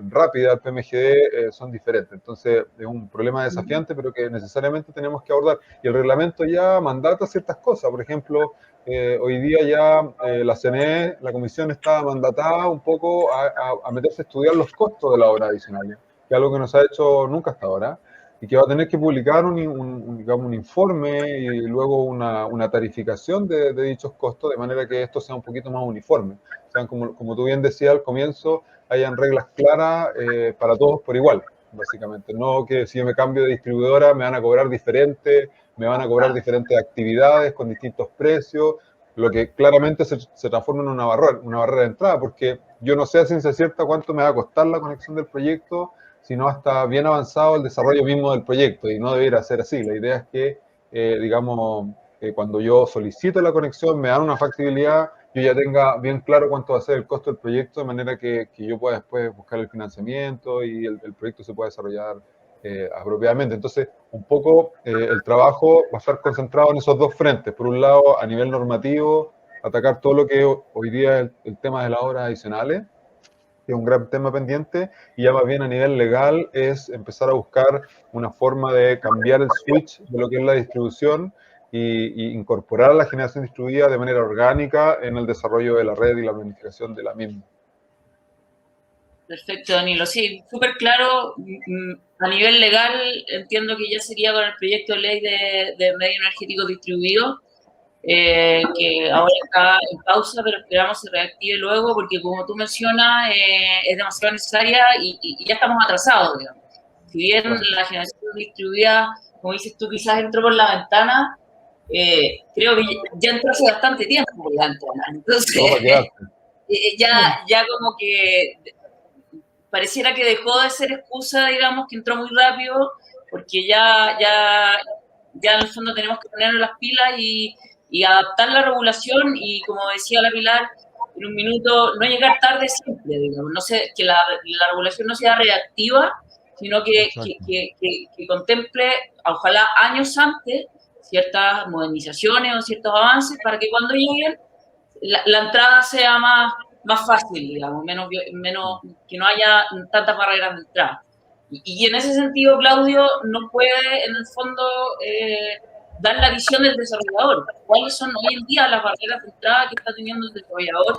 F: rápida al PMGD son diferentes. Entonces es un problema desafiante, pero que necesariamente tenemos que abordar. Y el reglamento ya mandata ciertas cosas. Por ejemplo, hoy día ya la CNE, la comisión está mandatada un poco a meterse a estudiar los costos de la obra adicional, que es algo que no se ha hecho nunca hasta ahora, y que va a tener que publicar digamos, un informe y luego una tarificación de dichos costos, de manera que esto sea un poquito más uniforme. O sea, como tú bien decías al comienzo, hayan reglas claras para todos por igual, básicamente. No que si yo me cambio de distribuidora me van a cobrar diferente, me van a cobrar diferentes actividades con distintos precios, lo que claramente se transforma en una barrera de entrada, porque yo no sé a ciencia cierta cuánto me va a costar la conexión del proyecto, sino hasta bien avanzado el desarrollo mismo del proyecto, y no debería ser así. La idea es que, digamos, cuando yo solicito la conexión, me dan una factibilidad, yo ya tenga bien claro cuánto va a ser el costo del proyecto, de manera que yo pueda después buscar el financiamiento y el proyecto se pueda desarrollar apropiadamente. Entonces, un poco el trabajo va a estar concentrado en esos dos frentes. Por un lado, a nivel normativo, atacar todo lo que hoy día es el tema de las obras adicionales, que es un gran tema pendiente, y ya más bien a nivel legal es empezar a buscar una forma de cambiar el switch de lo que es la distribución y incorporar la generación distribuida de manera orgánica en el desarrollo de la red y la planificación de la misma.
B: Perfecto, Danilo. Sí, súper claro. A nivel legal, entiendo que ya sería con el proyecto de ley de medios energéticos distribuidos, que ahora está en pausa, pero esperamos se reactive luego, porque como tú mencionas, es demasiado necesaria y ya estamos atrasados, digamos. Si bien la generación distribuida, como dices tú, quizás entró por la ventana, creo que ya entró hace bastante tiempo por la ventana. Entonces, ya como que pareciera que dejó de ser excusa, digamos, que entró muy rápido, porque ya en el fondo tenemos que ponernos las pilas y adaptar la regulación y, como decía la Pilar, en un minuto, no llegar tarde siempre, digamos, no sé, que la regulación no sea reactiva, sino que contemple, ojalá años antes, ciertas modernizaciones o ciertos avances para que cuando lleguen la entrada sea más fácil, digamos, menos que no haya tantas barreras de entrada. Y en ese sentido, Claudio no puede, en el fondo, dar la visión del desarrollador. ¿Cuáles son hoy en día las barreras de entrada que está teniendo el desarrollador?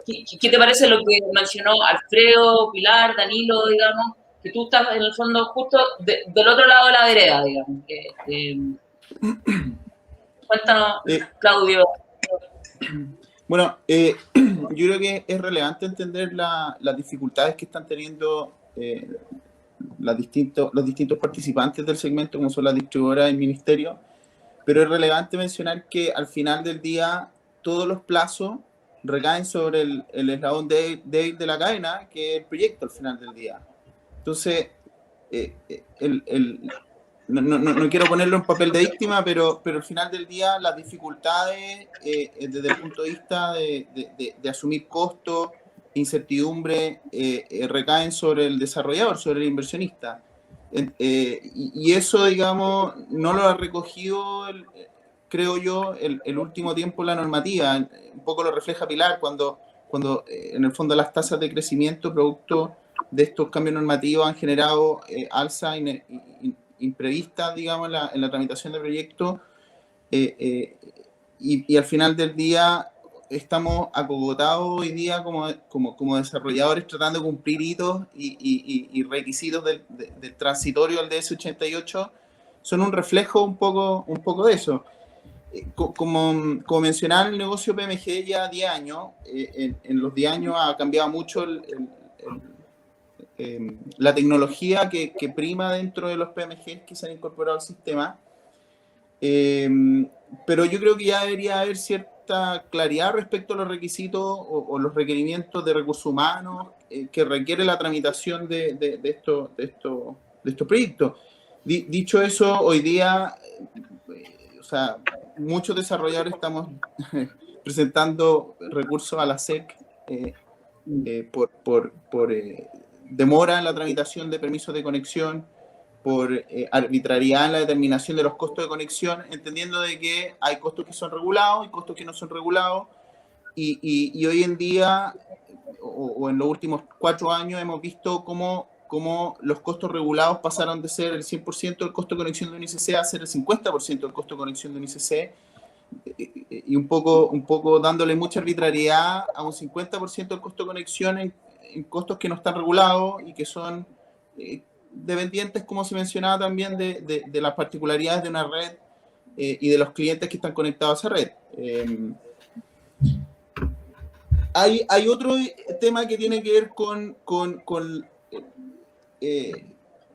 B: ¿Qué te parece lo que mencionó Alfredo, Pilar, Danilo, digamos? Que tú estás, en el fondo, justo del otro lado de la vereda, digamos. Cuéntanos, Claudio.
E: Bueno, yo creo que es relevante entender las dificultades que están teniendo los distintos participantes del segmento, como son las distribuidoras y el ministerio, pero es relevante mencionar que al final del día todos los plazos recaen sobre el eslabón débil de la cadena, que es el proyecto al final del día. Entonces, no quiero ponerlo en papel de víctima, pero al final del día las dificultades desde el punto de vista de asumir costos, incertidumbre, recaen sobre el desarrollador, sobre el inversionista. Y eso, digamos, no lo ha recogido, creo yo, el último tiempo la normativa. Un poco lo refleja Pilar cuando en el fondo las tasas de crecimiento producto de estos cambios normativos han generado alza imprevistas, digamos, en la tramitación del proyecto, y al final del día estamos acogotados hoy día como desarrolladores tratando de cumplir hitos y requisitos del transitorio al DS88, son un reflejo un poco de eso. Como mencionaba, el negocio PMG ya 10 años, en los 10 años ha cambiado mucho la tecnología que prima dentro de los PMG que se han incorporado al sistema, pero yo creo que ya debería haber cierta claridad respecto a los requisitos o los requerimientos de recursos humanos que requiere la tramitación de estos proyectos. Dicho eso, hoy día, o sea, muchos desarrolladores estamos presentando recursos a la SEC por demora en la tramitación de permisos de conexión, por arbitrariedad en la determinación de los costos de conexión, entendiendo de que hay costos que son regulados y costos que no son regulados, y hoy en día, o en los últimos 4 años, hemos visto cómo los costos regulados pasaron de ser el 100% del costo de conexión de un ICC a ser el 50% del costo de conexión de un ICC, y un poco dándole mucha arbitrariedad a un 50% del costo de conexión en costos que no están regulados y que son dependientes, como se mencionaba también, de las particularidades de una red y de los clientes que están conectados a esa red. Hay otro tema que tiene que ver con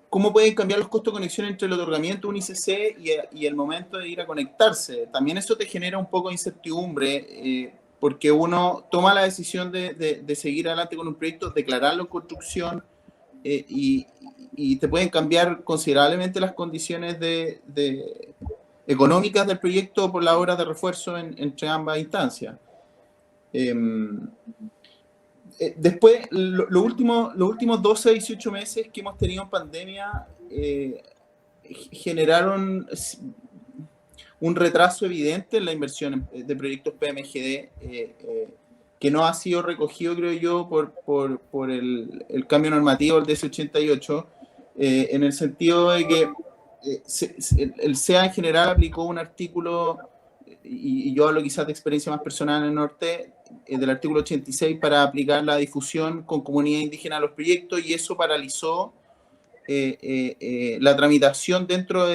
E: cómo pueden cambiar los costos de conexión entre el otorgamiento de un ICC y el momento de ir a conectarse. También eso te genera un poco de incertidumbre, porque uno toma la decisión de seguir adelante con un proyecto, declararlo en construcción, y te pueden cambiar considerablemente las condiciones económicas del proyecto por las horas de refuerzo entre ambas instancias. Después, los últimos 12 a 18 meses que hemos tenido en pandemia generaron un retraso evidente en la inversión de proyectos PMGD, que no ha sido recogido, creo yo, por el cambio normativo del DS88, en el sentido de que el SEA en general aplicó un artículo, y yo hablo quizás de experiencia más personal en el norte, del artículo 86 para aplicar la difusión con comunidad indígena a los proyectos, y eso paralizó la tramitación dentro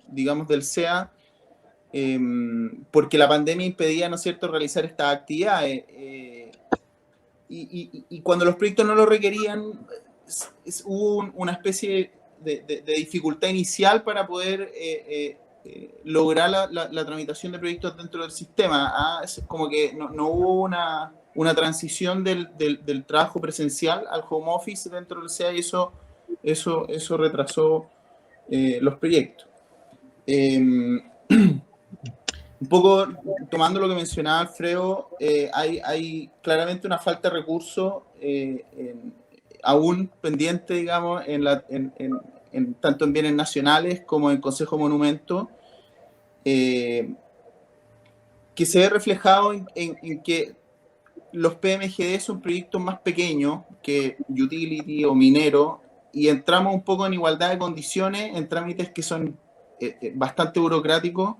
E: digamos, del SEA, porque la pandemia impedía, ¿no es cierto?, realizar estas actividades. Y cuando los proyectos no lo requerían, hubo una especie de dificultad inicial para poder lograr la tramitación de proyectos dentro del sistema. Es como que no hubo una transición del trabajo presencial al home office dentro del SEA, y eso retrasó los proyectos. Un poco tomando lo que mencionaba Alfredo, hay claramente una falta de recursos aún pendiente, digamos, tanto en bienes nacionales como en Consejo Monumento, que se ve reflejado en que los PMGD son proyectos más pequeños que utility o minero, y entramos un poco en igualdad de condiciones en trámites que son bastante burocráticos,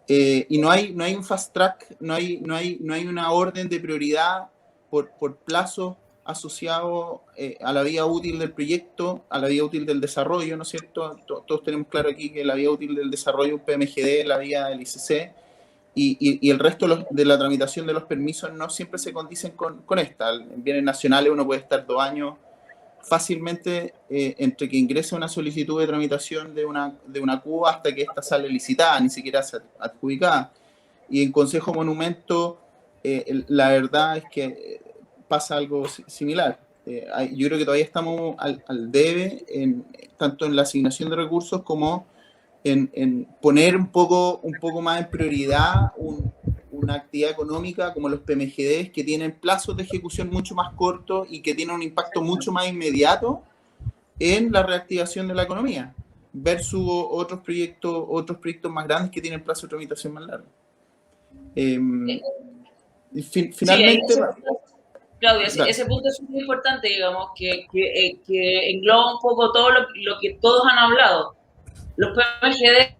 E: y no hay un fast track, no hay una orden de prioridad por plazos asociado a la vida útil del proyecto, a la vida útil del desarrollo, ¿no es cierto? Todos tenemos claro aquí que la vida útil del desarrollo, un PMGD, es la vida del ICC, y el resto de la tramitación de los permisos no siempre se condicen con esta. En bienes nacionales uno puede estar 2 años fácilmente entre que ingresa una solicitud de tramitación de una CUA hasta que esta sale licitada, ni siquiera adjudicada. Y en Consejo Monumento, la verdad es que pasa algo similar. Yo creo que todavía estamos al debe, tanto en la asignación de recursos como en poner un poco más en prioridad una actividad económica como los PMGDs, que tienen plazos de ejecución mucho más cortos y que tienen un impacto mucho más inmediato en la reactivación de la economía, versus otros proyectos más grandes que tienen plazos de tramitación más largos. Finalmente... Sí,
B: Claudia, claro. Ese punto es muy importante, digamos, que engloba un poco todo lo que todos han hablado. Los PMGD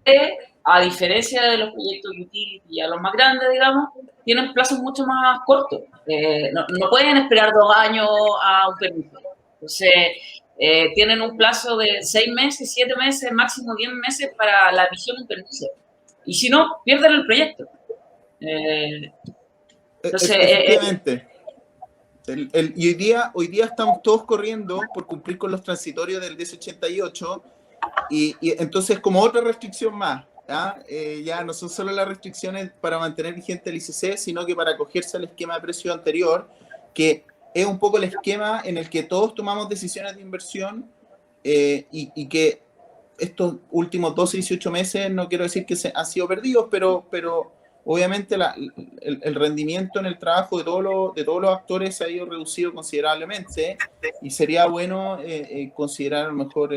B: a diferencia de los proyectos utility, a los más grandes, digamos, tienen plazos mucho más cortos. No pueden esperar 2 años a un permiso. Entonces, tienen un plazo de 6 meses, 7 meses, máximo 10 meses para la emisión de un permiso. Y si no, pierden el proyecto. Entonces,
E: efectivamente. Y hoy día estamos todos corriendo por cumplir con los transitorios del 1088 y entonces como otra restricción más, ya no son solo las restricciones para mantener vigente el ICC, sino que para acogerse al esquema de precio anterior, que es un poco el esquema en el que todos tomamos decisiones de inversión y que estos últimos 12, 18 meses, no quiero decir que han sido perdidos, pero obviamente el rendimiento en el trabajo de todos los actores se ha ido reducido considerablemente y sería bueno considerar a lo mejor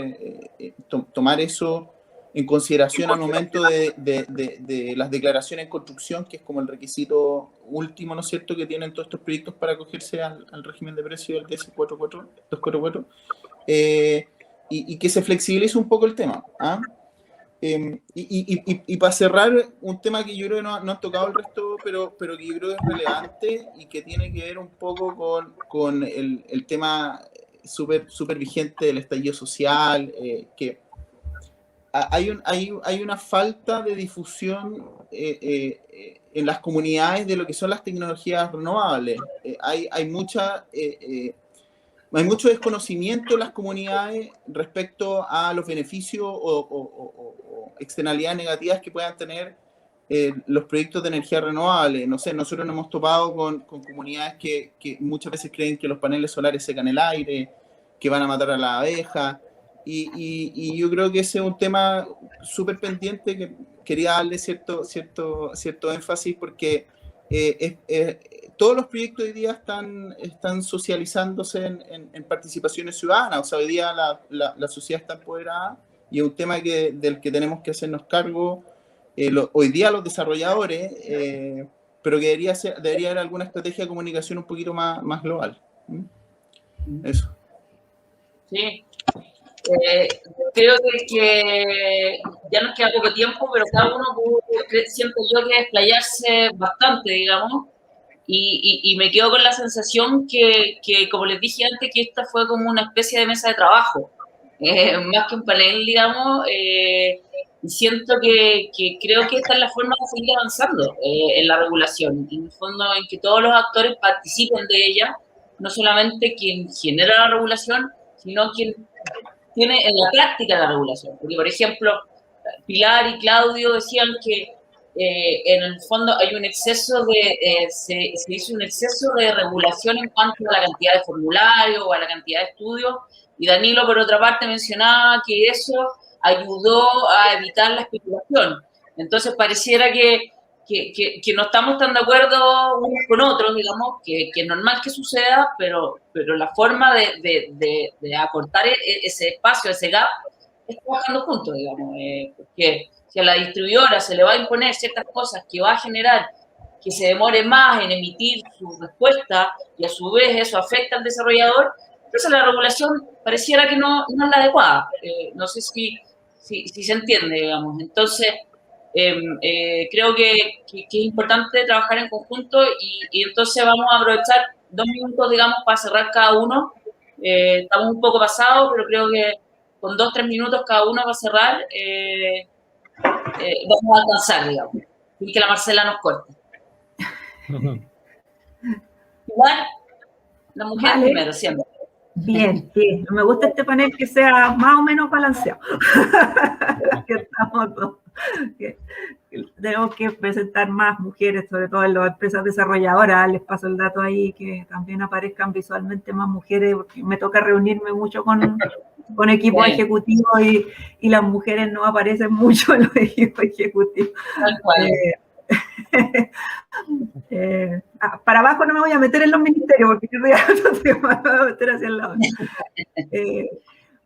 E: tomar eso en consideración al momento de las declaraciones en construcción, que es como el requisito último, ¿no es cierto?, que tienen todos estos proyectos para acogerse al régimen de precio del DS244, y que se flexibilice un poco el tema. Y para cerrar, un tema que yo creo que no han tocado el resto, pero que yo creo que es relevante y que tiene que ver un poco con el tema súper vigente del estallido social, que hay una falta de difusión en las comunidades de lo que son las tecnologías renovables. Hay mucho desconocimiento en las comunidades respecto a los beneficios o externalidades negativas que puedan tener los proyectos de energía renovable. No sé, nosotros nos hemos topado con comunidades que muchas veces creen que los paneles solares secan el aire, que van a matar a la abeja, y yo creo que ese es un tema súper pendiente que quería darle cierto énfasis porque todos los proyectos hoy día están socializándose en participaciones ciudadanas. O sea, hoy día la sociedad está empoderada y es un tema del que tenemos que hacernos cargo hoy día los desarrolladores, pero que debería haber alguna estrategia de comunicación un poquito más global. Eso.
B: Sí. Creo que ya nos queda poco tiempo, pero cada uno siento yo que explayarse bastante, digamos, y me quedo con la sensación que, como les dije antes, que esta fue como una especie de mesa de trabajo, más que un panel, digamos, y siento que creo que esta es la forma de seguir avanzando en la regulación, en el fondo en que todos los actores participen de ella, no solamente quien genera la regulación, sino quien tiene en la práctica la regulación. Porque, por ejemplo, Pilar y Claudio decían que en el fondo hay un exceso se hizo un exceso de regulación en cuanto a la cantidad de formularios o a la cantidad de estudios, y Danilo, por otra parte, mencionaba que eso ayudó a evitar la especulación. Entonces, pareciera que no estamos tan de acuerdo unos con otros, digamos, que es normal que suceda, pero la forma de acortar ese espacio, ese gap, es trabajando juntos, digamos, porque si a la distribuidora se le va a imponer ciertas cosas que va a generar que se demore más en emitir su respuesta y a su vez eso afecta al desarrollador, entonces la regulación pareciera que no es la adecuada. No sé si se entiende, digamos. Entonces, creo que es importante trabajar en conjunto y entonces vamos a aprovechar 2 minutos, digamos, para cerrar cada uno. Estamos un poco pasados, pero creo que con 2-3 minutos cada uno para cerrar vamos a alcanzar, digamos, y que la Marcela nos corte. Igual, la mujer
C: vale.
B: Primero, siempre.
C: Bien. Me gusta este panel que sea más o menos balanceado. Que estamos todos. Tenemos que presentar más mujeres, sobre todo en las empresas desarrolladoras. Les paso el dato ahí, que también aparezcan visualmente más mujeres, porque me toca reunirme mucho con equipos ejecutivos y las mujeres no aparecen mucho en los equipos ejecutivos. Para abajo no me voy a meter en los ministerios, porque yo me voy a meter hacia el lado.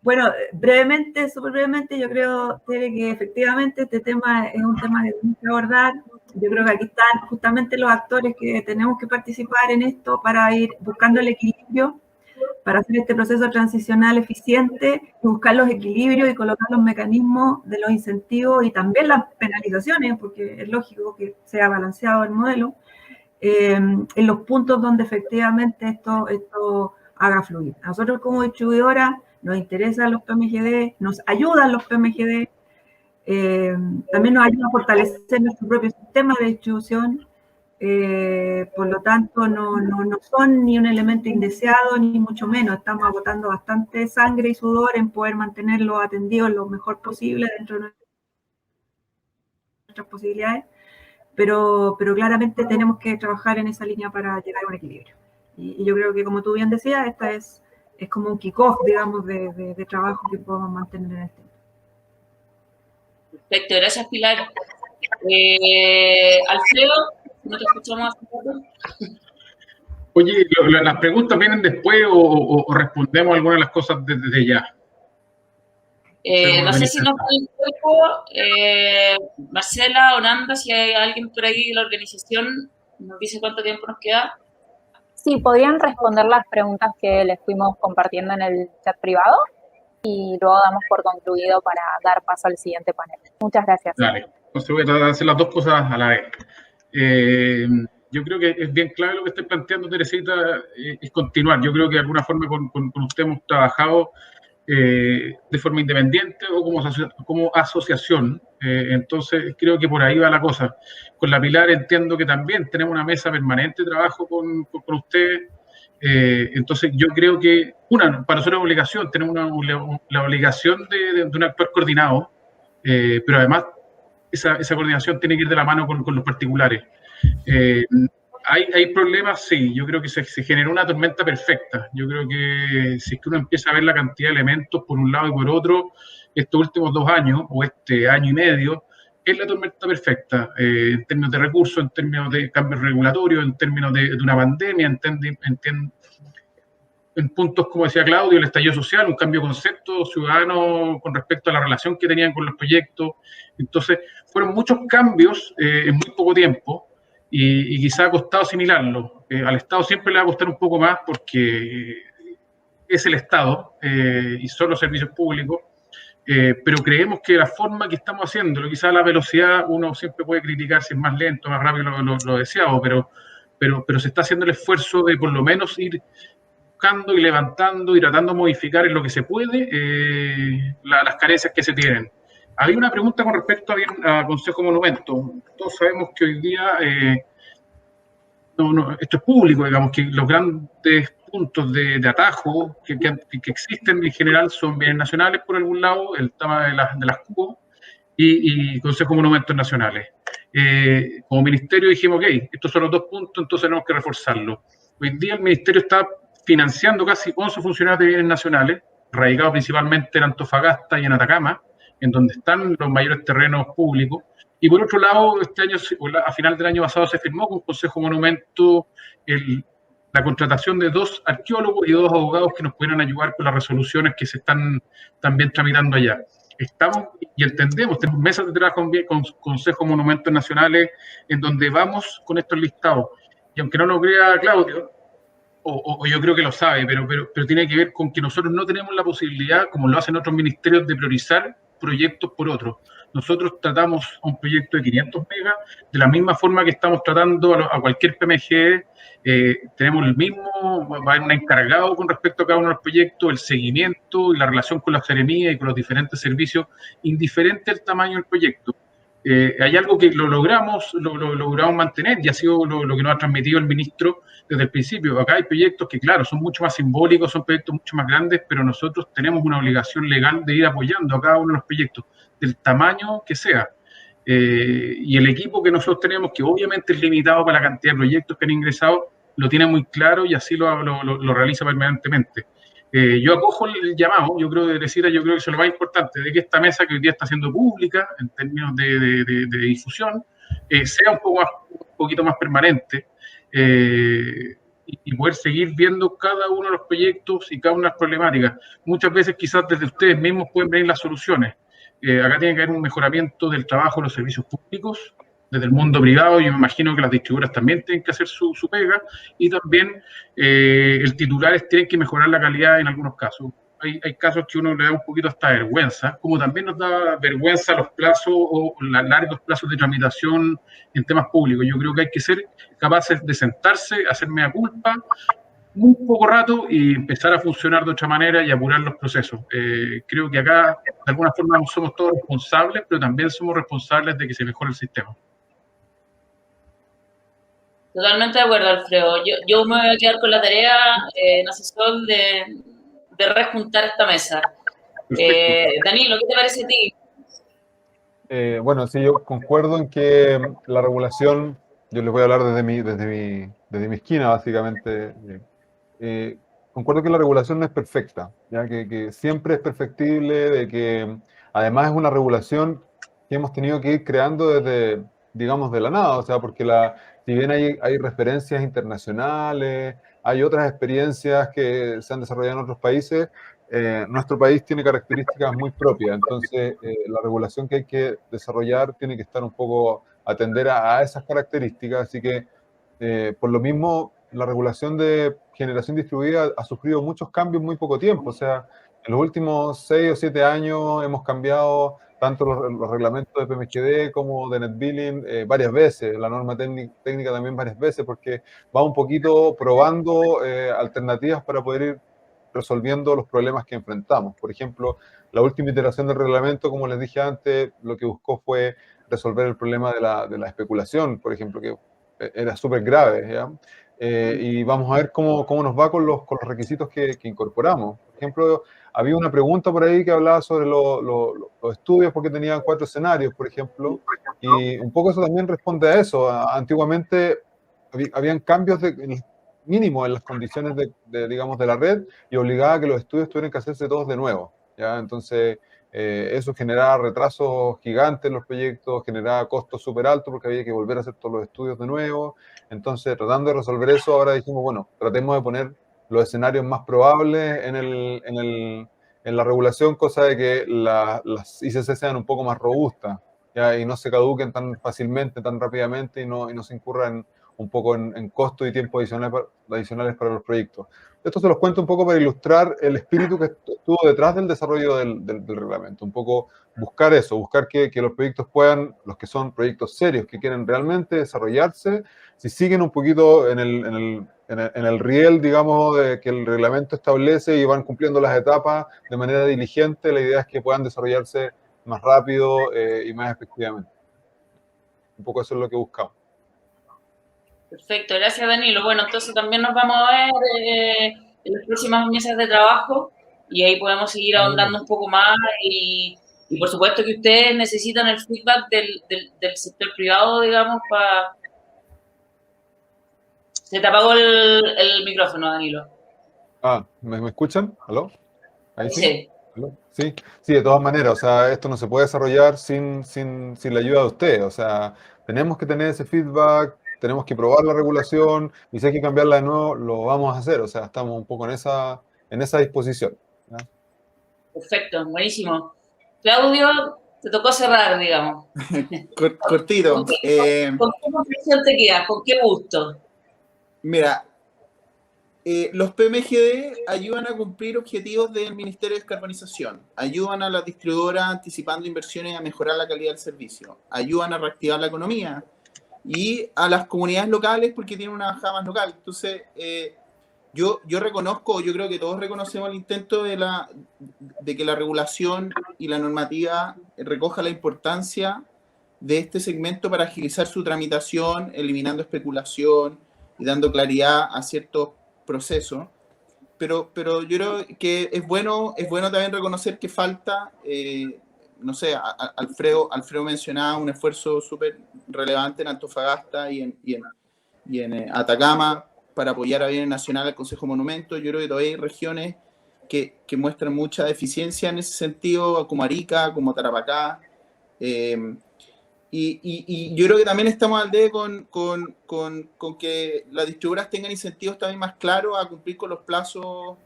C: Bueno, brevemente, súper brevemente, yo creo, Tere, que efectivamente este tema es un tema que tenemos que abordar. Yo creo que aquí están justamente los actores que tenemos que participar en esto para ir buscando el equilibrio. para hacer este proceso transicional eficiente y buscar los equilibrios y colocar los mecanismos de los incentivos y también las penalizaciones, porque es lógico que sea balanceado el modelo, en los puntos donde efectivamente esto haga fluir. A nosotros como distribuidora nos interesan los PMGD, nos ayudan los PMGD, también nos ayuda a fortalecer nuestro propio sistema de distribución, por lo tanto no son ni un elemento indeseado ni mucho menos, estamos agotando bastante sangre y sudor en poder mantenerlos atendidos lo mejor posible dentro de nuestras posibilidades, pero claramente tenemos que trabajar en esa línea para llegar a un equilibrio. Y yo creo que, como tú bien decías, esta es como un kick-off, digamos, de trabajo que podemos mantener en el tiempo.
B: Perfecto, gracias Pilar. Alfredo, ¿no te escuchamos hace poco?
D: Oye, ¿las preguntas vienen después o respondemos algunas de las cosas desde ya?
B: No sé si nos da el tiempo. Marcela o Nanda, si hay alguien por ahí de la organización, nos dice cuánto tiempo nos queda.
G: Sí, podrían responder las preguntas que les fuimos compartiendo en el chat privado y luego damos por concluido para dar paso al siguiente panel. Muchas gracias.
D: Dale, entonces voy a tratar de hacer las dos cosas a la vez. Yo creo que es bien clave lo que estoy planteando, Teresita, es continuar. Yo creo que de alguna forma con usted hemos trabajado de forma independiente o como asociación. Entonces creo que por ahí va la cosa. Con la Pilar entiendo que también tenemos una mesa permanente de trabajo con ustedes. Entonces yo creo que, para nosotros es obligación, tenemos la obligación de un actuar coordinado, pero además esa coordinación tiene que ir de la mano con los particulares. ¿Hay problemas? Sí, yo creo que se generó una tormenta perfecta. Yo creo que si es que uno empieza a ver la cantidad de elementos por un lado y por otro, estos últimos 2 años o este año y medio, es la tormenta perfecta, en términos de recursos, en términos de cambios regulatorios, en términos de una pandemia, en puntos, como decía Claudio, el estallido social, un cambio de concepto ciudadano con respecto a la relación que tenían con los proyectos. Entonces, fueron muchos cambios en muy poco tiempo y quizá ha costado asimilarlo. Al Estado siempre le va a costar un poco más porque es el Estado y son los servicios públicos. Pero creemos que la forma que estamos haciéndolo, quizás la velocidad, uno siempre puede criticar si es más lento, más rápido lo deseado, pero se está haciendo el esfuerzo de por lo menos ir buscando y levantando y tratando de modificar en lo que se puede las carencias que se tienen. Había una pregunta con respecto a Consejo Monumento. Todos sabemos que hoy día, esto es público, digamos, que los grandes puntos de atajo que existen en general son bienes nacionales por algún lado, el tema de las CUO y Consejo de Monumentos Nacionales. Como ministerio dijimos, ok, estos son los 2 puntos, entonces tenemos que reforzarlo. Hoy día el ministerio está financiando casi 11 funcionarios de bienes nacionales, radicados principalmente en Antofagasta y en Atacama, en donde están los mayores terrenos públicos. Y por otro lado, este año, a final del año pasado, se firmó con Consejo Monumento la contratación de 2 arqueólogos y 2 abogados que nos pudieran ayudar con las resoluciones que se están también tramitando allá. Estamos y entendemos, tenemos mesas de trabajo con Consejo Monumentos Nacionales en donde vamos con estos listados. Y aunque no lo crea Claudio, o yo creo que lo sabe, pero tiene que ver con que nosotros no tenemos la posibilidad, como lo hacen otros ministerios, de priorizar proyectos por otros. Nosotros tratamos un proyecto de 500 megas de la misma forma que estamos tratando a cualquier PMG. Tenemos el mismo, va a haber un encargado con respecto a cada uno de los proyectos, el seguimiento y la relación con la Seremía y con los diferentes servicios, indiferente al tamaño del proyecto. Hay algo que lo logramos mantener y ha sido lo que nos ha transmitido el ministro desde el principio. Acá hay proyectos que, claro, son mucho más simbólicos, son proyectos mucho más grandes, pero nosotros tenemos una obligación legal de ir apoyando a cada uno de los proyectos, del tamaño que sea. Y el equipo que nosotros tenemos, que obviamente es limitado para la cantidad de proyectos que han ingresado, lo tiene muy claro y así lo realiza permanentemente. Yo acojo el llamado, yo creo que eso es lo más importante, de que esta mesa que hoy día está siendo pública en términos de difusión, sea un poquito más permanente y poder seguir viendo cada uno de los proyectos y cada una de las problemáticas. Muchas veces quizás desde ustedes mismos pueden venir las soluciones. Acá tiene que haber un mejoramiento del trabajo de los servicios públicos, desde el mundo privado. Yo me imagino que las distribuidoras también tienen que hacer su pega, y también el titulares tienen que mejorar la calidad en algunos casos. Hay casos que uno le da un poquito hasta vergüenza, como también nos da vergüenza los plazos o los largos plazos de tramitación en temas públicos. Yo creo que hay que ser capaces de sentarse, hacer mea culpa, un poco rato y empezar a funcionar de otra manera y apurar los procesos. Creo que acá, de alguna forma, no somos todos responsables, pero también somos responsables de que se mejore el sistema.
B: Totalmente de acuerdo, Alfredo. Yo me voy a quedar con la tarea, no sé, Sol, de rejuntar esta mesa. Danilo, ¿qué te parece a ti?
F: Bueno, sí, yo concuerdo en que la regulación, yo les voy a hablar desde mi esquina, básicamente. Concuerdo que la regulación no es perfecta, ¿ya? Que siempre es perfectible, de que además es una regulación que hemos tenido que ir creando desde, digamos, de la nada, o sea, porque si bien hay referencias internacionales, hay otras experiencias que se han desarrollado en otros países, nuestro país tiene características muy propias, entonces la regulación que hay que desarrollar tiene que estar un poco atender a esas características, así que por lo mismo la regulación de generación distribuida ha sufrido muchos cambios en muy poco tiempo, o sea, en los últimos 6 o 7 años hemos cambiado tanto los reglamentos de PMGD como de NetBilling varias veces, la norma técnica también varias veces, porque va un poquito probando alternativas para poder ir resolviendo los problemas que enfrentamos. Por ejemplo, la última iteración del reglamento, como les dije antes, lo que buscó fue resolver el problema de la especulación, por ejemplo, que era súper grave, ¿ya? Y vamos a ver cómo nos va con los requisitos que incorporamos. Por ejemplo, había una pregunta por ahí que hablaba sobre los estudios, porque tenían 4 escenarios, por ejemplo, y un poco eso también responde a eso. Antiguamente habían cambios mínimos en las condiciones digamos, de la red, y obligaba a que los estudios tuvieran que hacerse todos de nuevo, ¿ya? Entonces, eso generaba retrasos gigantes en los proyectos, generaba costos súper altos porque había que volver a hacer todos los estudios de nuevo. Entonces, tratando de resolver eso, ahora dijimos, bueno, tratemos de poner los escenarios más probables en la regulación, cosa de que las ICC sean un poco más robustas, ¿ya? Y no se caduquen tan fácilmente, tan rápidamente, y no se incurran un poco en costos y tiempo adicionales para los proyectos. Esto se los cuento un poco para ilustrar el espíritu que estuvo detrás del desarrollo del reglamento. Un poco buscar eso, buscar que los proyectos puedan, los que son proyectos serios, que quieren realmente desarrollarse, si siguen un poquito en el riel, digamos, de que el reglamento establece y van cumpliendo las etapas de manera diligente, la idea es que puedan desarrollarse más rápido y más efectivamente. Un poco eso es lo que buscamos.
B: Perfecto, gracias Danilo. Bueno, entonces también nos vamos a ver en las próximas mesas de trabajo y ahí podemos seguir ahondando un poco más y por supuesto que ustedes necesitan el feedback del sector privado, digamos, para... Se te apagó el micrófono, Danilo.
F: ¿Me escuchan? ¿Aló? ¿Ahí sí?
B: Sí.
F: ¿Aló? Sí, de todas maneras, o sea, esto no se puede desarrollar sin la ayuda de ustedes, o sea, tenemos que tener ese feedback, tenemos que probar la regulación, y si hay que cambiarla de nuevo, lo vamos a hacer, o sea, estamos un poco en esa disposición, ¿ya?
B: Perfecto, buenísimo. Claudio, te tocó cerrar, digamos.
E: Cortito.
B: ¿Con qué impresión te quedas? ¿Con qué gusto?
E: Mira, los PMGD ayudan a cumplir objetivos del Ministerio de Descarbonización, ayudan a las distribuidoras anticipando inversiones a mejorar la calidad del servicio, ayudan a reactivar la economía y a las comunidades locales porque tienen una bajada más local. Entonces, yo reconozco, yo creo que todos reconocemos el intento de que la regulación y la normativa recoja la importancia de este segmento para agilizar su tramitación, eliminando especulación y dando claridad a ciertos procesos. Pero yo creo que es bueno también reconocer que falta, no sé, Alfredo mencionaba un esfuerzo súper relevante en Antofagasta y en Atacama para apoyar a bienes nacionales al Consejo Monumento. Yo creo que todavía hay regiones que muestran mucha deficiencia en ese sentido, como Arica, como Tarapacá. Y yo creo que también estamos al debe con que las distribuidoras tengan incentivos también más claros a cumplir con los plazos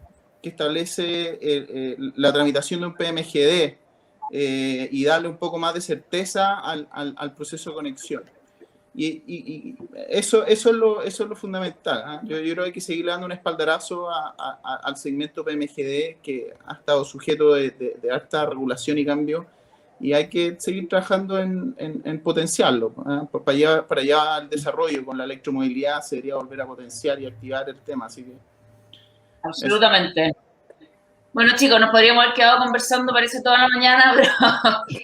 E: que establece la tramitación de un PMGD y darle un poco más de certeza al proceso de conexión. Y eso es lo fundamental, ¿ah? Yo creo que hay que seguir dando un espaldarazo al segmento PMGD, que ha estado sujeto de alta regulación y cambio, y hay que seguir trabajando en potenciarlo, ¿ah? Para allá el desarrollo con la electromovilidad se debería volver a potenciar y activar el tema, así que...
B: Absolutamente. Bueno, chicos, nos podríamos haber quedado conversando, parece, toda la mañana, pero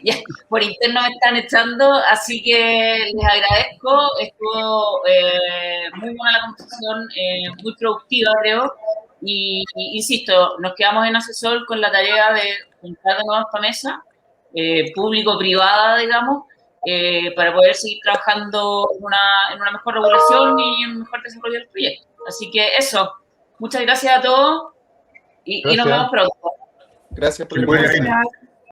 B: ya por interno me están echando, así que les agradezco. Estuvo muy buena la conversación, muy productiva, creo. Y insisto, nos quedamos en Asesol con la tarea de juntar de nuevo esta mesa, público-privada, digamos, para poder seguir trabajando en una mejor regulación y en un mejor desarrollo del proyecto. Así que eso, muchas gracias a todos. Y nos vemos pronto.
E: Gracias por la
D: invitación.
C: Gracias.